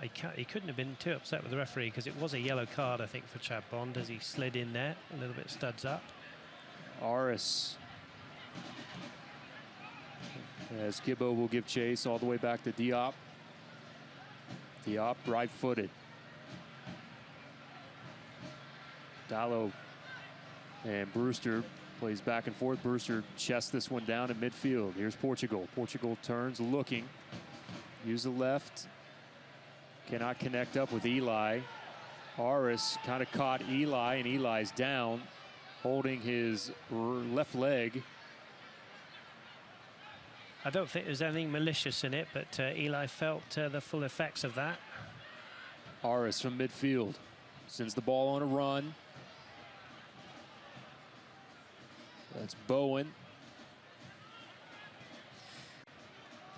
He couldn't have been too upset with the referee, because it was a yellow card, I think, for Chad Bond as he slid in there, a little bit studs up. Aris, as Gibbo will give chase all the way back to Diop. Diop right-footed. Dallo and Brewster plays back and forth. Brewster chests this one down in midfield. Here's Portugal. Portugal turns, looking. Use the left. Cannot connect up with Eli. Aris kind of caught Eli, and Eli's down, holding his left leg. I don't think there's anything malicious in it, but Eli felt the full effects of that. Aris from midfield sends the ball on a run. That's Bowen.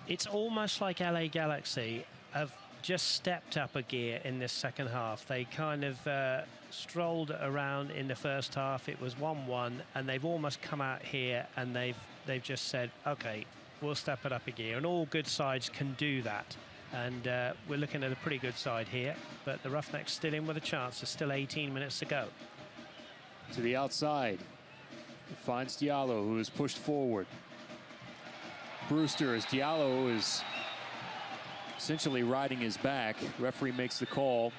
It's almost like LA Galaxy have just stepped up a gear in this second half. They kind of strolled around in the first half. It was 1-1, and they've almost come out here and they've just said, okay, we'll step it up a gear. And all good sides can do that. And we're looking at a pretty good side here, but the Roughnecks still in with a chance. There's still 18 minutes to go. To the outside. Finds Diallo, who is pushed forward. Brewster, as Diallo is essentially riding his back. Referee makes the call.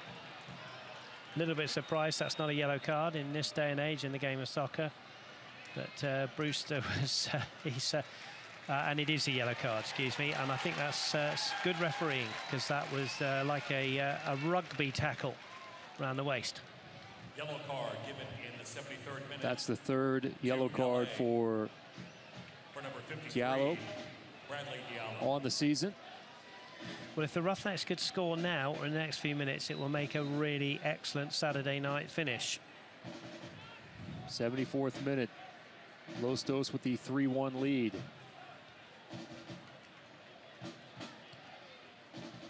A little bit surprised that's not a yellow card in this day and age in the game of soccer. But Brewster was, and it is a yellow card, excuse me. And I think that's good refereeing, because that was like a rugby tackle around the waist. Yellow card given in the 73rd minute. That's the 3rd yellow card for number 53, Diallo Bradley Diallo. on the season. Well, if the Roughnecks could score now or in the next few minutes, it will make a really excellent Saturday night finish. 74th minute. Los Dos with the 3-1 lead.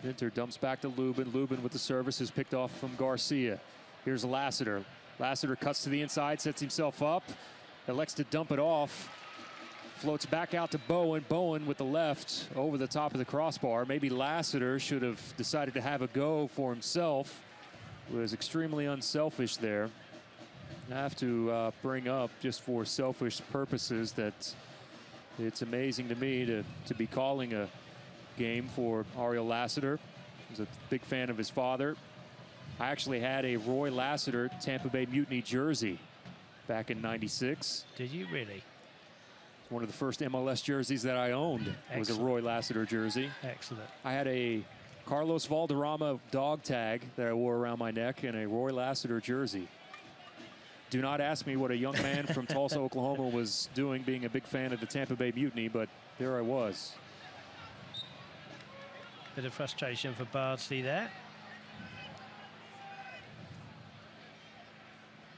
Vinter dumps back to Lubin. Lubin with the service is picked off from Garcia. Here's Lassiter. Lassiter cuts to the inside, sets himself up, elects to dump it off. Floats back out to Bowen. Bowen with the left over the top of the crossbar. Maybe Lassiter should have decided to have a go for himself. Was extremely unselfish there. I have to bring up, just for selfish purposes, that it's amazing to me to be calling a game for Ariel Lassiter. He's a big fan of his father. I actually had a Roy Lassiter Tampa Bay Mutiny jersey back in '96. Did you really? One of the first MLS jerseys that I owned. Was a Roy Lassiter jersey. Excellent. I had a Carlos Valderrama dog tag that I wore around my neck and a Roy Lassiter jersey. Do not ask me what a young man from Tulsa, Oklahoma was doing, being a big fan of the Tampa Bay Mutiny, but there I was. Bit of frustration for Bardsley there.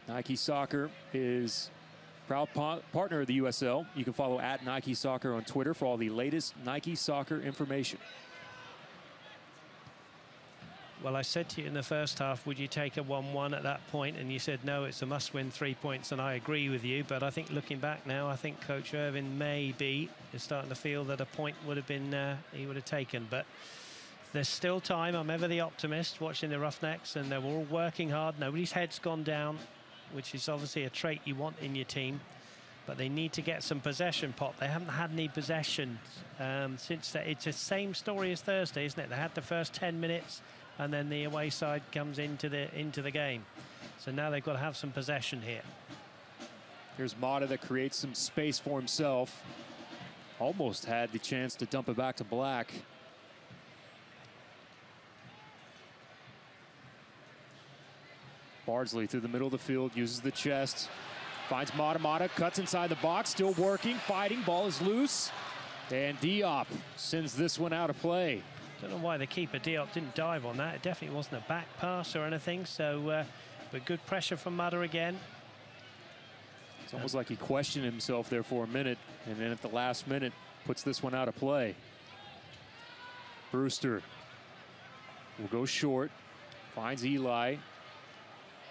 Nike Soccer is proud partner of the USL. You can follow @Nike Soccer on Twitter for all the latest Nike Soccer information. Well, I said to you in the first half, would you take a 1-1 at that point? And you said, no, it's a must-win 3 points, and I agree with you. But I think looking back now, I think Coach Irvin maybe is starting to feel that a point would have been, he would have taken. But There's still time. I'm ever the optimist watching the Roughnecks, and they're all working hard. Nobody's head's gone down, which is obviously a trait you want in your team. But they need to get some possession, Pop. They haven't had any possession since it's the same story as Thursday, isn't it? They had the first 10 minutes, and then the away side comes into the game. So now they've got to have some possession here. Here's Mata that creates some space for himself. Almost had the chance to dump it back to Black. Bardsley through the middle of the field, uses the chest, finds Mata. Mata cuts inside the box, still working, fighting, ball is loose, and Diop sends this one out of play. Don't know why the keeper, Diop, didn't dive on that. It definitely wasn't a back pass or anything, so but good pressure from Mata again. It's almost like he questioned himself there for a minute, and then at the last minute puts this one out of play. Brewster will go short, finds Eli.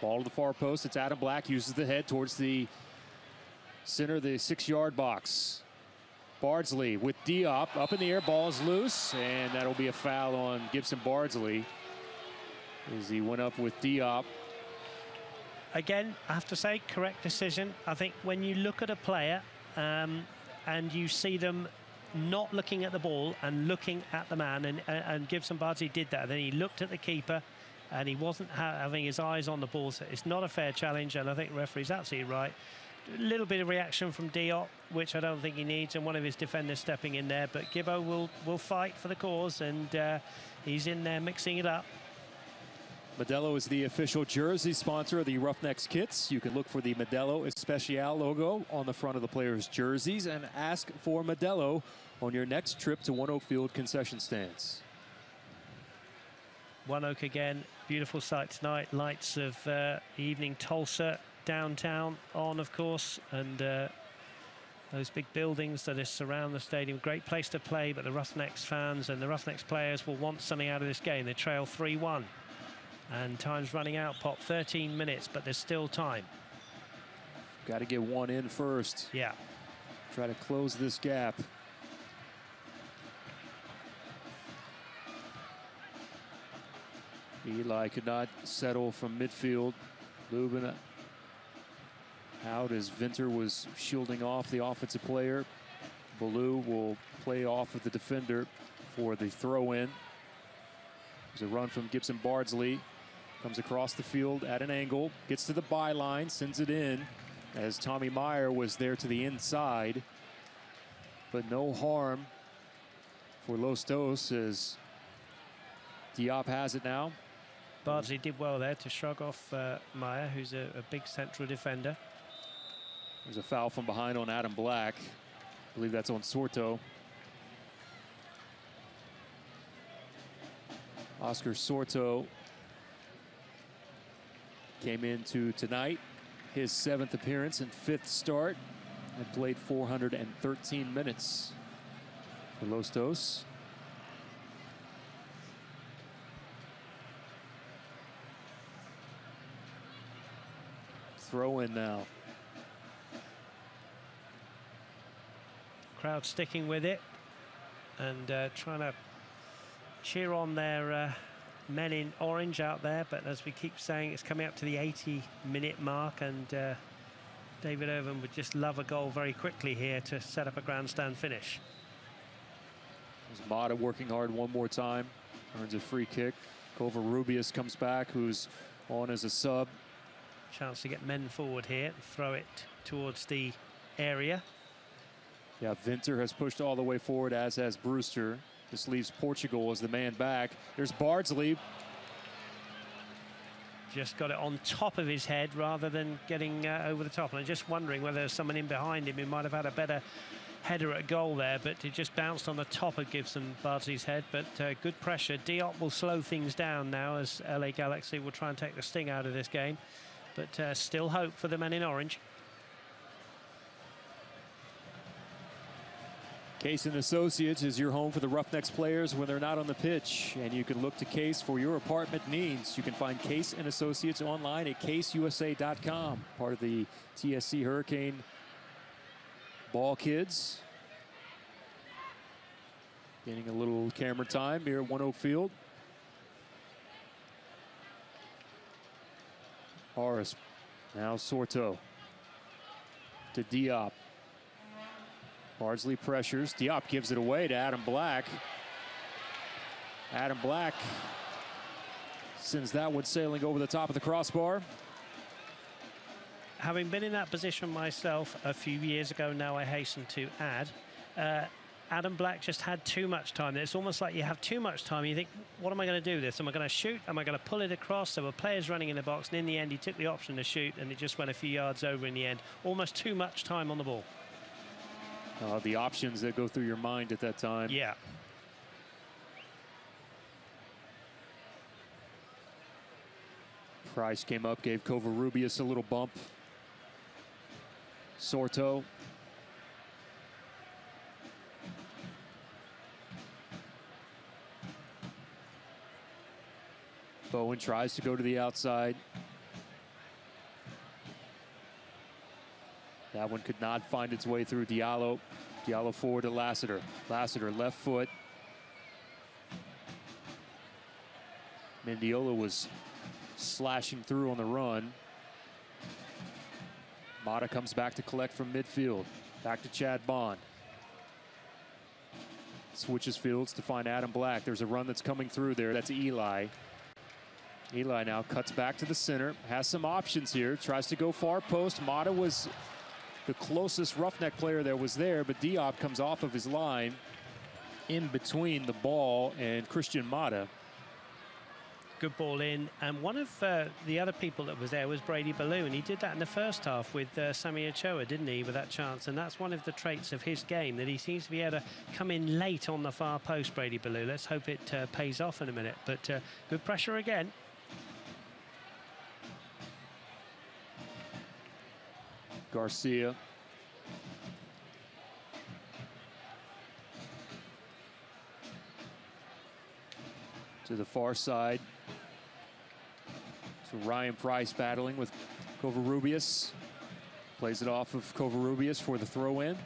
Ball to the far post. It's Adam Black, uses the head towards the center of the 6-yard box. Bardsley with Diop up in the air. Ball is loose, and that'll be a foul on Gibson Bardsley as he went up with Diop. Again, I have to say, correct decision. I think when you look at a player and you see them not looking at the ball and looking at the man, and Gibson Bardsley did that. Then he looked at the keeper, and he wasn't having his eyes on the ball, so it's not a fair challenge, and I think the referee's absolutely right. A little bit of reaction from Diop, which I don't think he needs, and one of his defenders stepping in there, but Gibbo will fight for the cause, and he's in there mixing it up. Modelo is the official jersey sponsor of the Roughnecks kits. You can look for the Modelo Especial logo on the front of the players' jerseys and ask for Modelo on your next trip to ONEOK Field concession stands. ONEOK again, beautiful sight tonight. Lights of evening Tulsa downtown on, of course, and those big buildings that surround the stadium. Great place to play, but the Roughnecks fans and the Roughnecks players will want something out of this game. They trail 3-1, and time's running out, Pop. 13 minutes, but there's still time. Got to get one in first. Yeah. Try to close this gap. Eli could not settle from midfield. Lubin out as Vinter was shielding off the offensive player. Ballou will play off of the defender for the throw-in. There's a run from Gibson Bardsley. Comes across the field at an angle. Gets to the byline, sends it in as Tommy Meyer was there to the inside. But no harm for Los Dos as Diop has it now. Bardsley did well there to shrug off Meyer, who's a big central defender. There's a foul from behind on Adam Black. I believe that's on Sorto. Oscar Sorto came into tonight, his 7th appearance and 5th start, and played 413 minutes for Los Dos. Throw in now. Crowd sticking with it and trying to cheer on their men in orange out there, but as we keep saying, it's coming up to the 80-minute mark, and David Irvin would just love a goal very quickly here to set up a grandstand finish. There's Mata working hard one more time, earns a free kick. Covarrubias comes back, who's on as a sub. Chance to get men forward here, throw it towards the area. Yeah, Vinter has pushed all the way forward, as has Brewster. This leaves Portugal as the man back. There's Bardsley. Just got it on top of his head rather than getting over the top. And I'm just wondering whether there's someone in behind him who might have had a better header at goal there, but it just bounced on the top of Gibson Bardsley's head. But good pressure. Diop will slow things down now as LA Galaxy will try and take the sting out of this game. But still hope for the men in orange. Case & Associates is your home for the Roughnecks players when they're not on the pitch, and you can look to Case for your apartment needs. You can find Case & Associates online at caseusa.com, part of the TSC Hurricane Ball Kids. Getting a little camera time here at ONEOK Field. Horace, now Sorto to Diop. Bardsley pressures. Diop gives it away to Adam Black. Adam Black sends that one sailing over the top of the crossbar. Having been in that position myself a few years ago now, I hasten to add, Adam Black just had too much time. It's almost like you have too much time. You think, what am I going to do with this? Am I going to shoot? Am I going to pull it across? There were players running in the box, and in the end, he took the option to shoot, and it just went a few yards over in the end. Almost too much time on the ball. The options that go through your mind at that time. Yeah. Price came up, gave Covarrubias a little bump. Sorto. Bowen tries to go to the outside. That one could not find its way through Diallo. Diallo forward to Lassiter. Lassiter left foot. Mendiola was slashing through on the run. Mata comes back to collect from midfield. Back to Chad Bond. Switches fields to find Adam Black. There's a run that's coming through there. That's Eli. Eli now cuts back to the center. Has some options here. Tries to go far post. Mata was the closest Roughneck player that was there, but Diop comes off of his line in between the ball and Christian Mata. Good ball in, and one of the other people that was there was Brady Ballou, and he did that in the first half with Sami Ochoa, didn't he, with that chance? And that's one of the traits of his game, that he seems to be able to come in late on the far post, Brady Ballou. Let's hope it pays off in a minute, but good pressure again. Garcia. To the far side. So Ryan Price battling with Covarrubias. Plays it off of Covarrubias for the throw-in.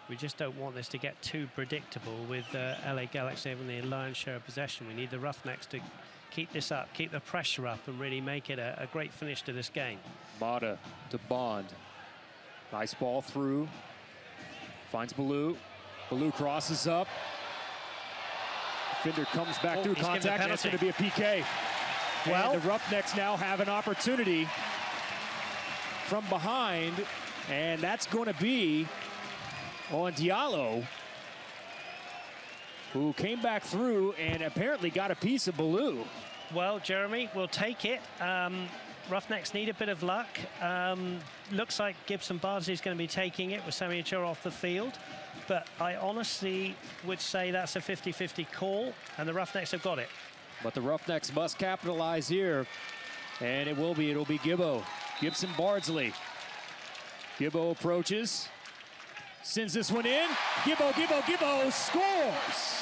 We just don't want this to get too predictable with LA Galaxy having the lion's share of possession. We need the Roughnecks to keep this up, keep the pressure up, and really make it a great finish to this game. Mata to Bond. Nice ball through. Finds Ballou. Ballou crosses up. Defender comes back through contact, and it's going to be a PK. Well, and the Roughnecks now have an opportunity from behind, and that's going to be on Diallo, who came back through and apparently got a piece of Ballou. Well, Jeremy, we'll take it. Roughnecks need a bit of luck. Looks like Gibson Bardsley is going to be taking it with Sami Ochoa off the field. But I honestly would say that's a 50-50 call, and the Roughnecks have got it. But the Roughnecks must capitalize here, and it'll be Gibbo. Gibson Bardsley. Gibbo approaches. Sends this one in. Gibbo scores!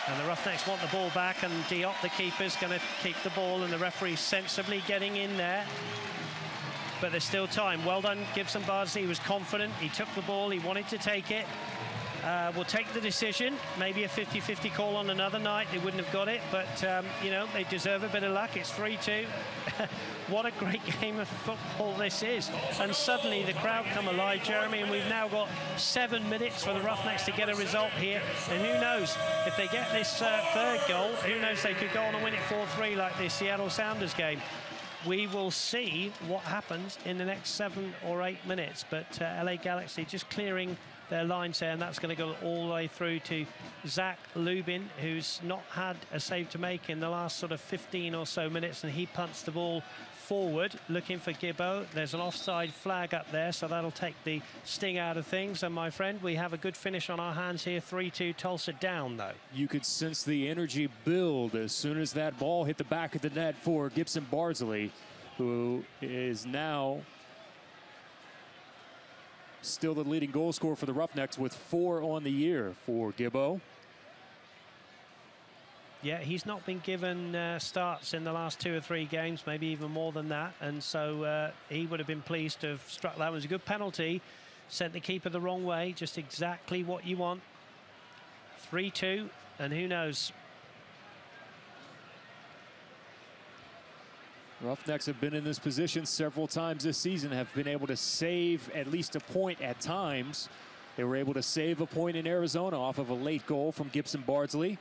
And the Roughnecks want the ball back, and Diop, the keeper's going to keep the ball, and the referee sensibly getting in there. But there's still time. Well done, Gibson Bardsley. He was confident. He took the ball. He wanted to take it. We'll take the decision. Maybe a 50-50 call on another night. They wouldn't have got it, but, you know, they deserve a bit of luck. It's 3-2. What a great game of football this is. And suddenly the crowd come alive, Jeremy, and we've now got 7 minutes for the Roughnecks to get a result here. And who knows, if they get this third goal, who knows, they could go on and win it 4-3 like the Seattle Sounders game. We will see what happens in the next 7 or 8 minutes. But LA Galaxy just clearing their lines there, and that's going to go all the way through to Zach Lubin, who's not had a save to make in the last sort of 15 or so minutes, and he punts the ball forward looking for Gibbo. There's an offside flag up there, so that'll take the sting out of things. And my friend, we have a good finish on our hands here. 3-2 Tulsa down, though. You could sense the energy build as soon as that ball hit the back of the net for Gibson Bardsley, who is now still the leading goal scorer for the Roughnecks with 4 on the year for Gibbo. Yeah, he's not been given starts in the last 2 or 3 games, maybe even more than that. And so he would have been pleased to have struck that. It was a good penalty. Sent the keeper the wrong way, just exactly what you want. 3-2, and who knows? Roughnecks have been in this position several times this season, have been able to save at least a point at times. They were able to save a point in Arizona off of a late goal from Gibson Bardsley.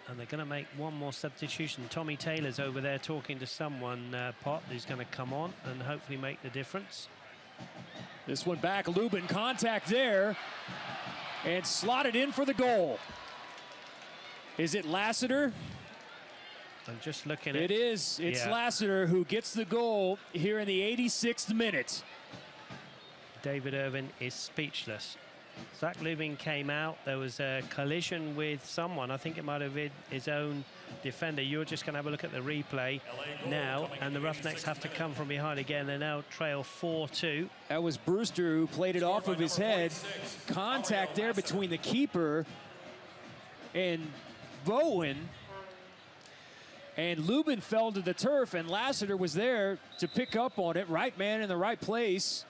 And they're going to make one more substitution. Tommy Taylor's over there talking to someone, Pop, who's going to come on and hopefully make the difference. This one back, Lubin, contact there, and slotted in for the goal. Is it Lassiter? I'm just looking at it. It is. It's Lassiter who gets the goal here in the 86th minute. David Irvin is speechless. Zach Lubin came out. There was a collision with someone. I think it might have been his own defender. You're just going to have a look at the replay now, and the Roughnecks have to come from behind again. They now trail 4-2. That was Brewster who played it off of his head. Contact there between the keeper and Bowen. And Lubin fell to the turf, and Lassiter was there to pick up on it. Right man in the right place.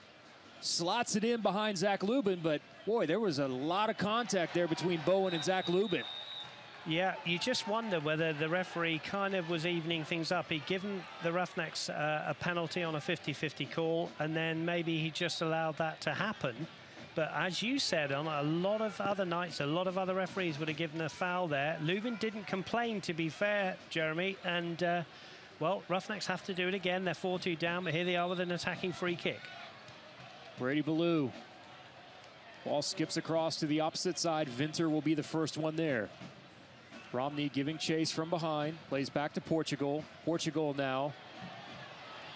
Slots it in behind Zach Lubin, but boy, there was a lot of contact there between Bowen and Zach Lubin. Yeah, you just wonder whether the referee kind of was evening things up. He'd given the Roughnecks a penalty on a 50-50 call, and then maybe he just allowed that to happen. But as you said, on a lot of other nights, a lot of other referees would have given a foul there. Lubin didn't complain, to be fair, Jeremy, and, well, Roughnecks have to do it again. They're 4-2 down, but here they are with an attacking free kick. Brady Ballou. Ball skips across to the opposite side. Vinter will be the first one there. Romney giving chase from behind. Plays back to Portugal. Portugal now.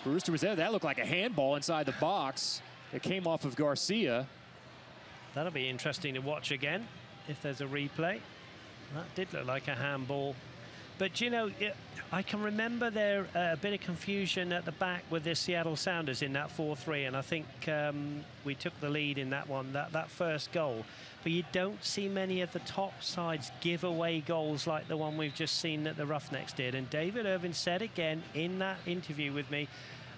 Brewster was there. That looked like a handball inside the box. It came off of Garcia. That'll be interesting to watch again if there's a replay. That did look like a handball. But, you know, I can remember there a bit of confusion at the back with the Seattle Sounders in that 4-3, and I think we took the lead in that one, that first goal. But you don't see many of the top sides give away goals like the one we've just seen that the Roughnecks did. And David Irvin said again in that interview with me,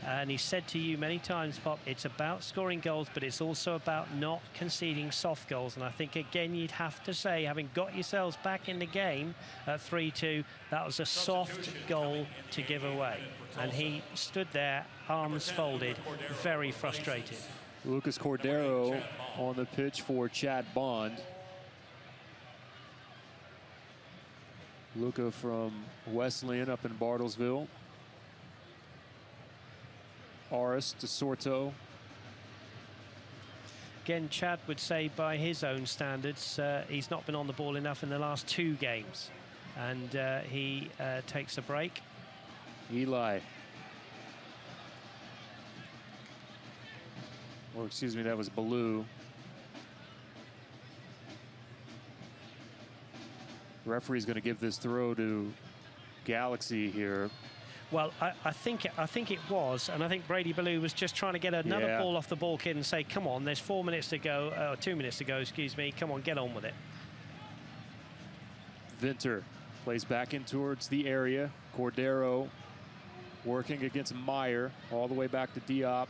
and he said to you many times, Pop, it's about scoring goals, but it's also about not conceding soft goals. And I think, again, you'd have to say, having got yourselves back in the game at 3-2, that was a soft goal to give away. And he stood there, arms folded, very frustrated. Lucas Cordero on the pitch for Chad Bond. Luca from Wesleyan up in Bartlesville. Aris to Sorto. Again, Chad would say by his own standards, he's not been on the ball enough in the last 2 games. And he takes a break. Eli. Or excuse me, that was Ballou. Referee's going to give this throw to Galaxy here. Well, I think it was, and I think Brady Ballou was just trying to get another ball off the ball kid and say, come on, there's 4 minutes to go, 2 minutes to go, excuse me, come on, get on with it. Vinter plays back in towards the area. Cordero working against Meyer, all the way back to Diop.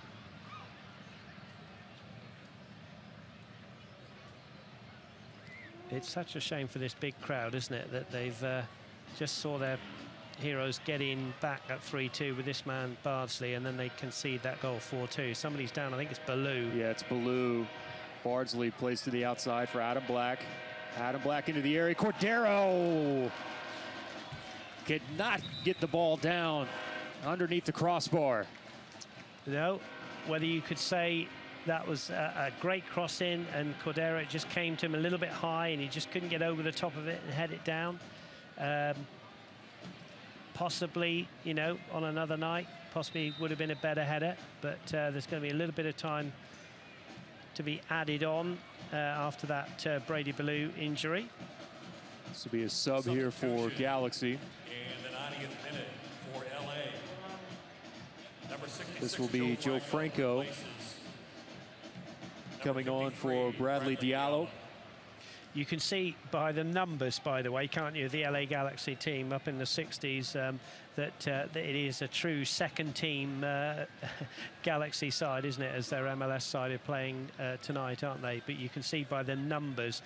It's such a shame for this big crowd, isn't it, that they've just saw their heroes get in back at 3-2 with this man Bardsley, and then they concede that goal 4-2. Somebody's down, I think it's Ballou. Yeah, it's Ballou. Bardsley plays to the outside for Adam Black. Adam Black into the area. Cordero could not get the ball down underneath the crossbar. No, whether you could say that was a great cross in and Cordero just came to him a little bit high and he just couldn't get over the top of it and head it down. Possibly, you know, on another night, possibly would have been a better header, but there's going to be a little bit of time to be added on after that Brady Ballou injury. This will be a sub here for Galaxy. In the 90th minute for LA. Number 66, this will be Joe Franco coming on for Bradley Diallo. You can see by the numbers, by the way, can't you, the LA Galaxy team up in the 60s, that it is a true second team Galaxy side, isn't it, as their MLS side are playing tonight, aren't they? But you can see by the numbers,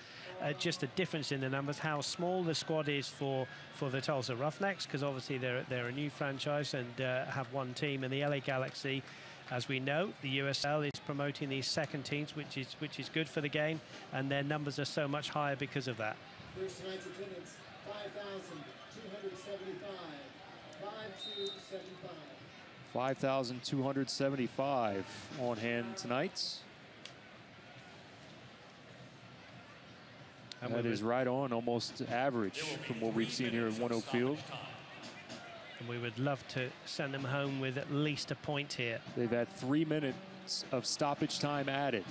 just a difference in the numbers, how small the squad is for the Tulsa Roughnecks, because obviously they're a new franchise and have one team, and the LA Galaxy, as we know, the USL is promoting these second teams, which is good for the game, and their numbers are so much higher because of that. Here's tonight's attendance, 5,275. 5,275. 5,275 on hand tonight. And that is right on, almost average from what we've seen here at ONEOK Field. And we would love to send them home with at least a point here. They've had 3 minutes of stoppage time added.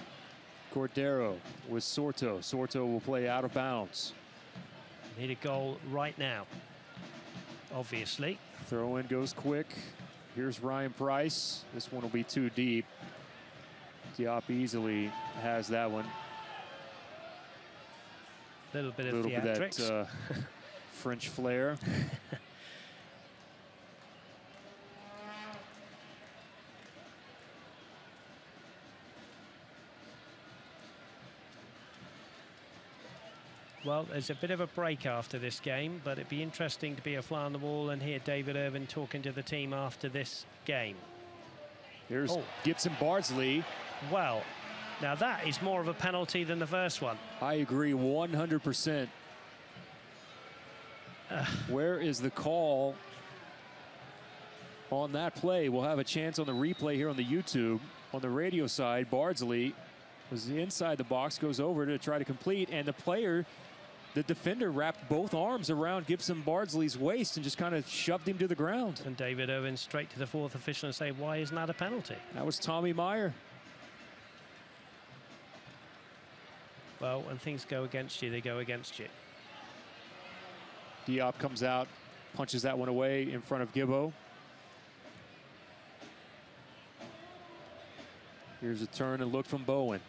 Cordero with Sorto. Sorto will play out of bounds. Need a goal right now, obviously. Throw in goes quick. Here's Ryan Price. This one will be too deep. Diop easily has that one. A little bit of theatrics. That French flair. Well, there's a bit of a break after this game, but it'd be interesting to be a fly on the wall and hear David Irvin talking to the team after this game. Here's Gibson Bardsley. Well, now that is more of a penalty than the first one. I agree 100%. Where is the call on that play? We'll have a chance on the replay here on the YouTube. On the radio side, Bardsley was inside the box, goes over to try to complete, and the defender wrapped both arms around Gibson Bardsley's waist and just kind of shoved him to the ground. And David Irvin straight to the fourth official and say, why isn't that a penalty? That was Tommy Meyer. Well, when things go against you, they go against you. Diop comes out, punches that one away in front of Gibbo. Here's a turn and look from Bowen.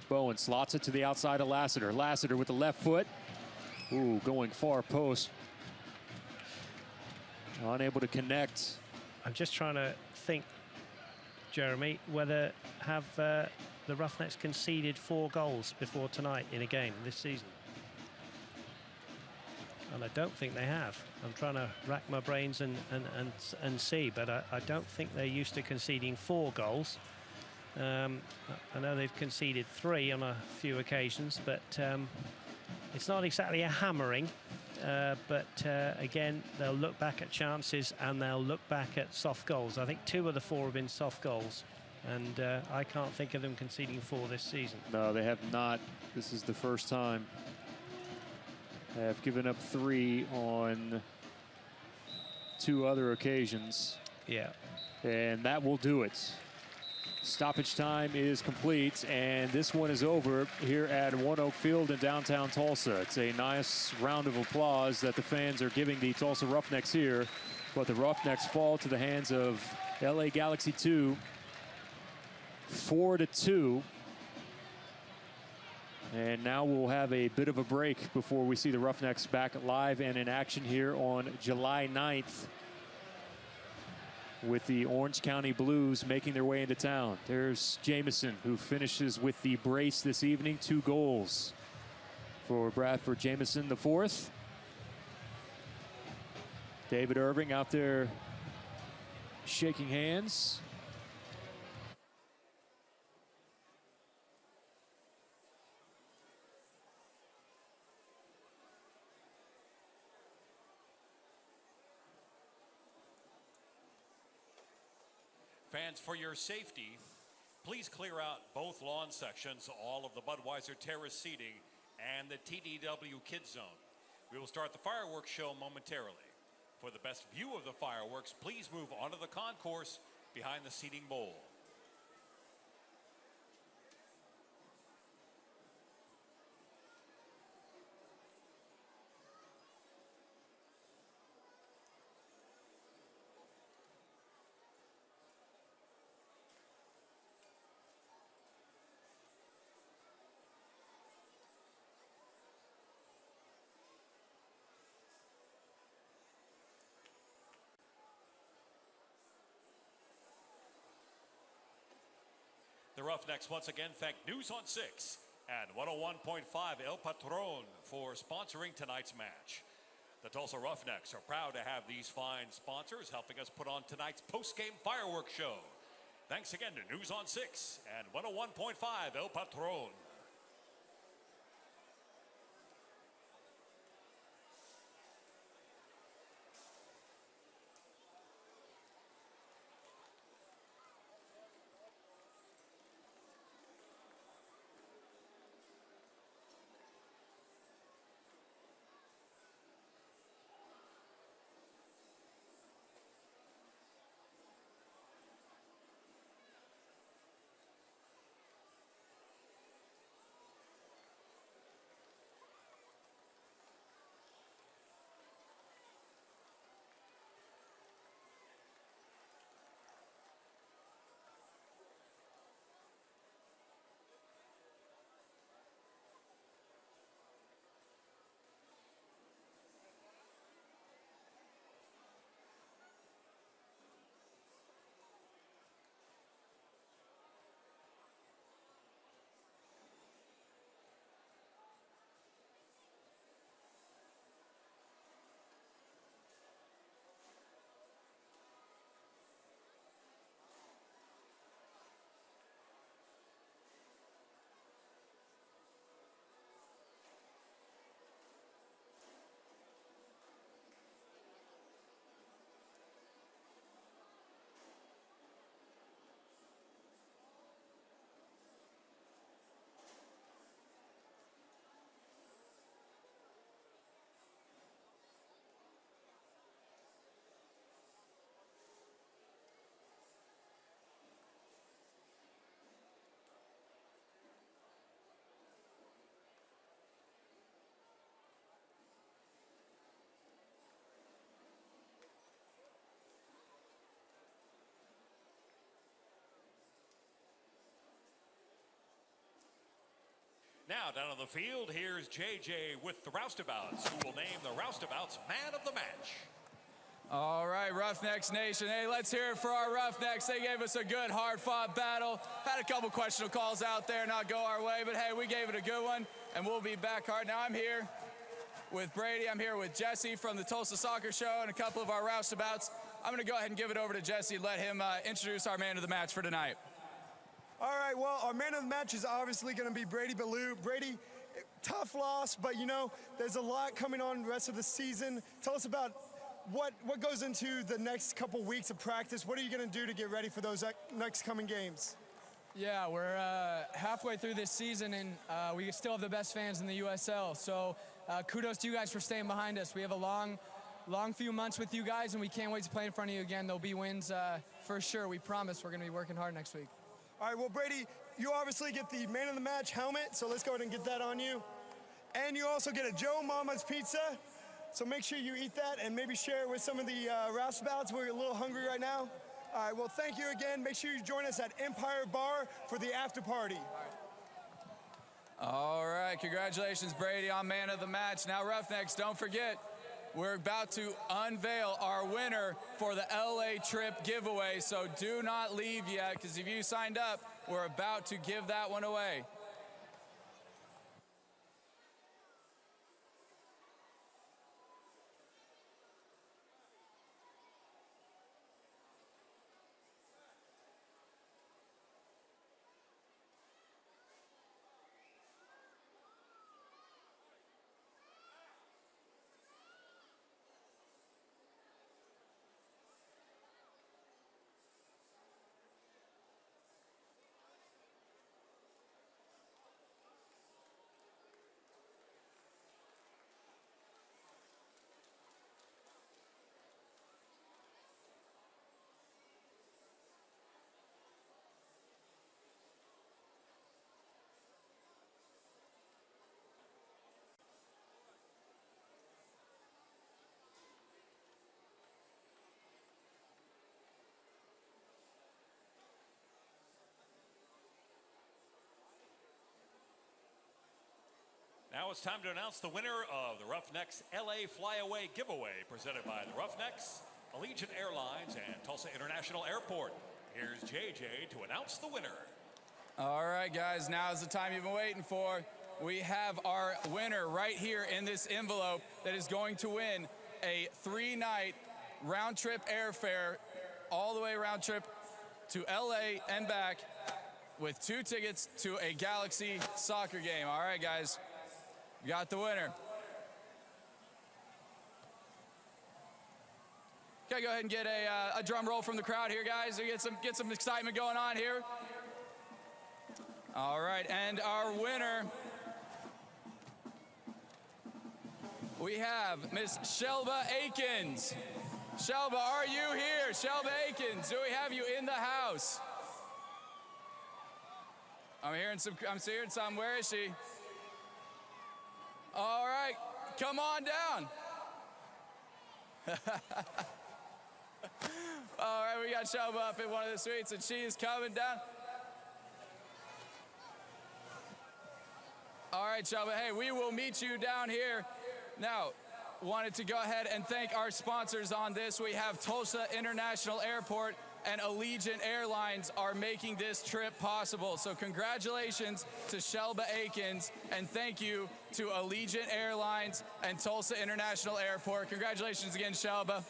Bowen slots it to the outside of Lassiter. Lassiter with the left foot. Ooh, going far post. Unable to connect. I'm just trying to think, Jeremy, whether have the Roughnecks conceded 4 goals before tonight in a game this season. And I don't think they have. I'm trying to rack my brains and see, but I don't think they're used to conceding 4 goals. I know they've conceded 3 on a few occasions, but it's not exactly a hammering. But again, they'll look back at chances and they'll look back at soft goals. I think 2 of the 4 have been soft goals, and I can't think of them conceding 4 this season. No, they have not. This is the first time. They have given up 3 on 2 other occasions. Yeah. And that will do it. Stoppage time is complete, and this one is over here at ONEOK Field in downtown Tulsa. It's a nice round of applause that the fans are giving the Tulsa Roughnecks here, but the Roughnecks fall to the hands of LA Galaxy 2, 4-2. And now we'll have a bit of a break before we see the Roughnecks back live and in action here on July 9th. With the Orange County Blues making their way into town. There's Jamison, who finishes with the brace this evening. 2 goals for Bradford Jamison, the 4th. David Irving out there shaking hands. Fans, for your safety, please clear out both lawn sections, all of the Budweiser terrace seating, and the TDW Kids Zone. We will start the fireworks show momentarily. For the best view of the fireworks, please move onto the concourse behind the seating bowl. The Roughnecks once again thank News on 6 and 101.5 El Patron for sponsoring tonight's match. The Tulsa Roughnecks are proud to have these fine sponsors helping us put on tonight's post-game fireworks show. Thanks again to News on 6 and 101.5 El Patron. Now down on the field, here's JJ with the Roustabouts, who will name the Roustabouts Man of the Match. All right, Roughnecks Nation. Hey, let's hear it for our Roughnecks. They gave us a good, hard-fought battle. Had a couple questionable calls out there, not go our way, but hey, we gave it a good one, and we'll be back hard. Now I'm here with Brady. I'm here with Jesse from the Tulsa Soccer Show and a couple of our Roustabouts. I'm going to go ahead and give it over to Jesse and let him introduce our man of the match for tonight. All right, well, our man of the match is obviously going to be Brady Ballou. Brady, tough loss, but, you know, there's a lot coming on the rest of the season. Tell us about what goes into the next couple weeks of practice. What are you going to do to get ready for those next coming games? Yeah, we're halfway through this season, and we still have the best fans in the USL. So kudos to you guys for staying behind us. We have a long few months with you guys, and we can't wait to play in front of you again. There'll be wins for sure. We promise we're going to be working hard next week. All right, well, Brady, you obviously get the man of the match helmet, so let's go ahead and get that on you. And you also get a Joe Mama's pizza, so make sure you eat that and maybe share it with some of the Roustabouts. We're a little hungry right now. All right, well, thank you again. Make sure you join us at Empire Bar for the after party. All right, congratulations, Brady, on man of the match. Now, Roughnecks, don't forget, we're about to unveil our winner for the LA trip giveaway, so do not leave yet, because if you signed up, we're about to give that one away. Now it's time to announce the winner of the Roughnecks LA Flyaway Giveaway, presented by the Roughnecks, Allegiant Airlines, and Tulsa International Airport. Here's JJ to announce the winner. All right, guys, now is the time you've been waiting for. We have our winner right here in this envelope that is going to win a 3-night round-trip airfare all the way round trip to LA and back with 2 tickets to a Galaxy soccer game. All right, guys, we got the winner. Okay, go ahead and get a drum roll from the crowd here, guys. Get some excitement going on here. All right, and our winner, we have Miss Shelba Akins. Shelba, are you here? Shelba Akins, do we have you in the house? I'm hearing some. Where is she? All right, come on down. All right, we got Shelba up in one of the suites, and she is coming down. All right, Shelba, hey, we will meet you down here. Now, wanted to go ahead and thank our sponsors on this. We have Tulsa International Airport and Allegiant Airlines are making this trip possible. So congratulations to Shelba Akins, and thank you to Allegiant Airlines and Tulsa International Airport. Congratulations again, Shelba.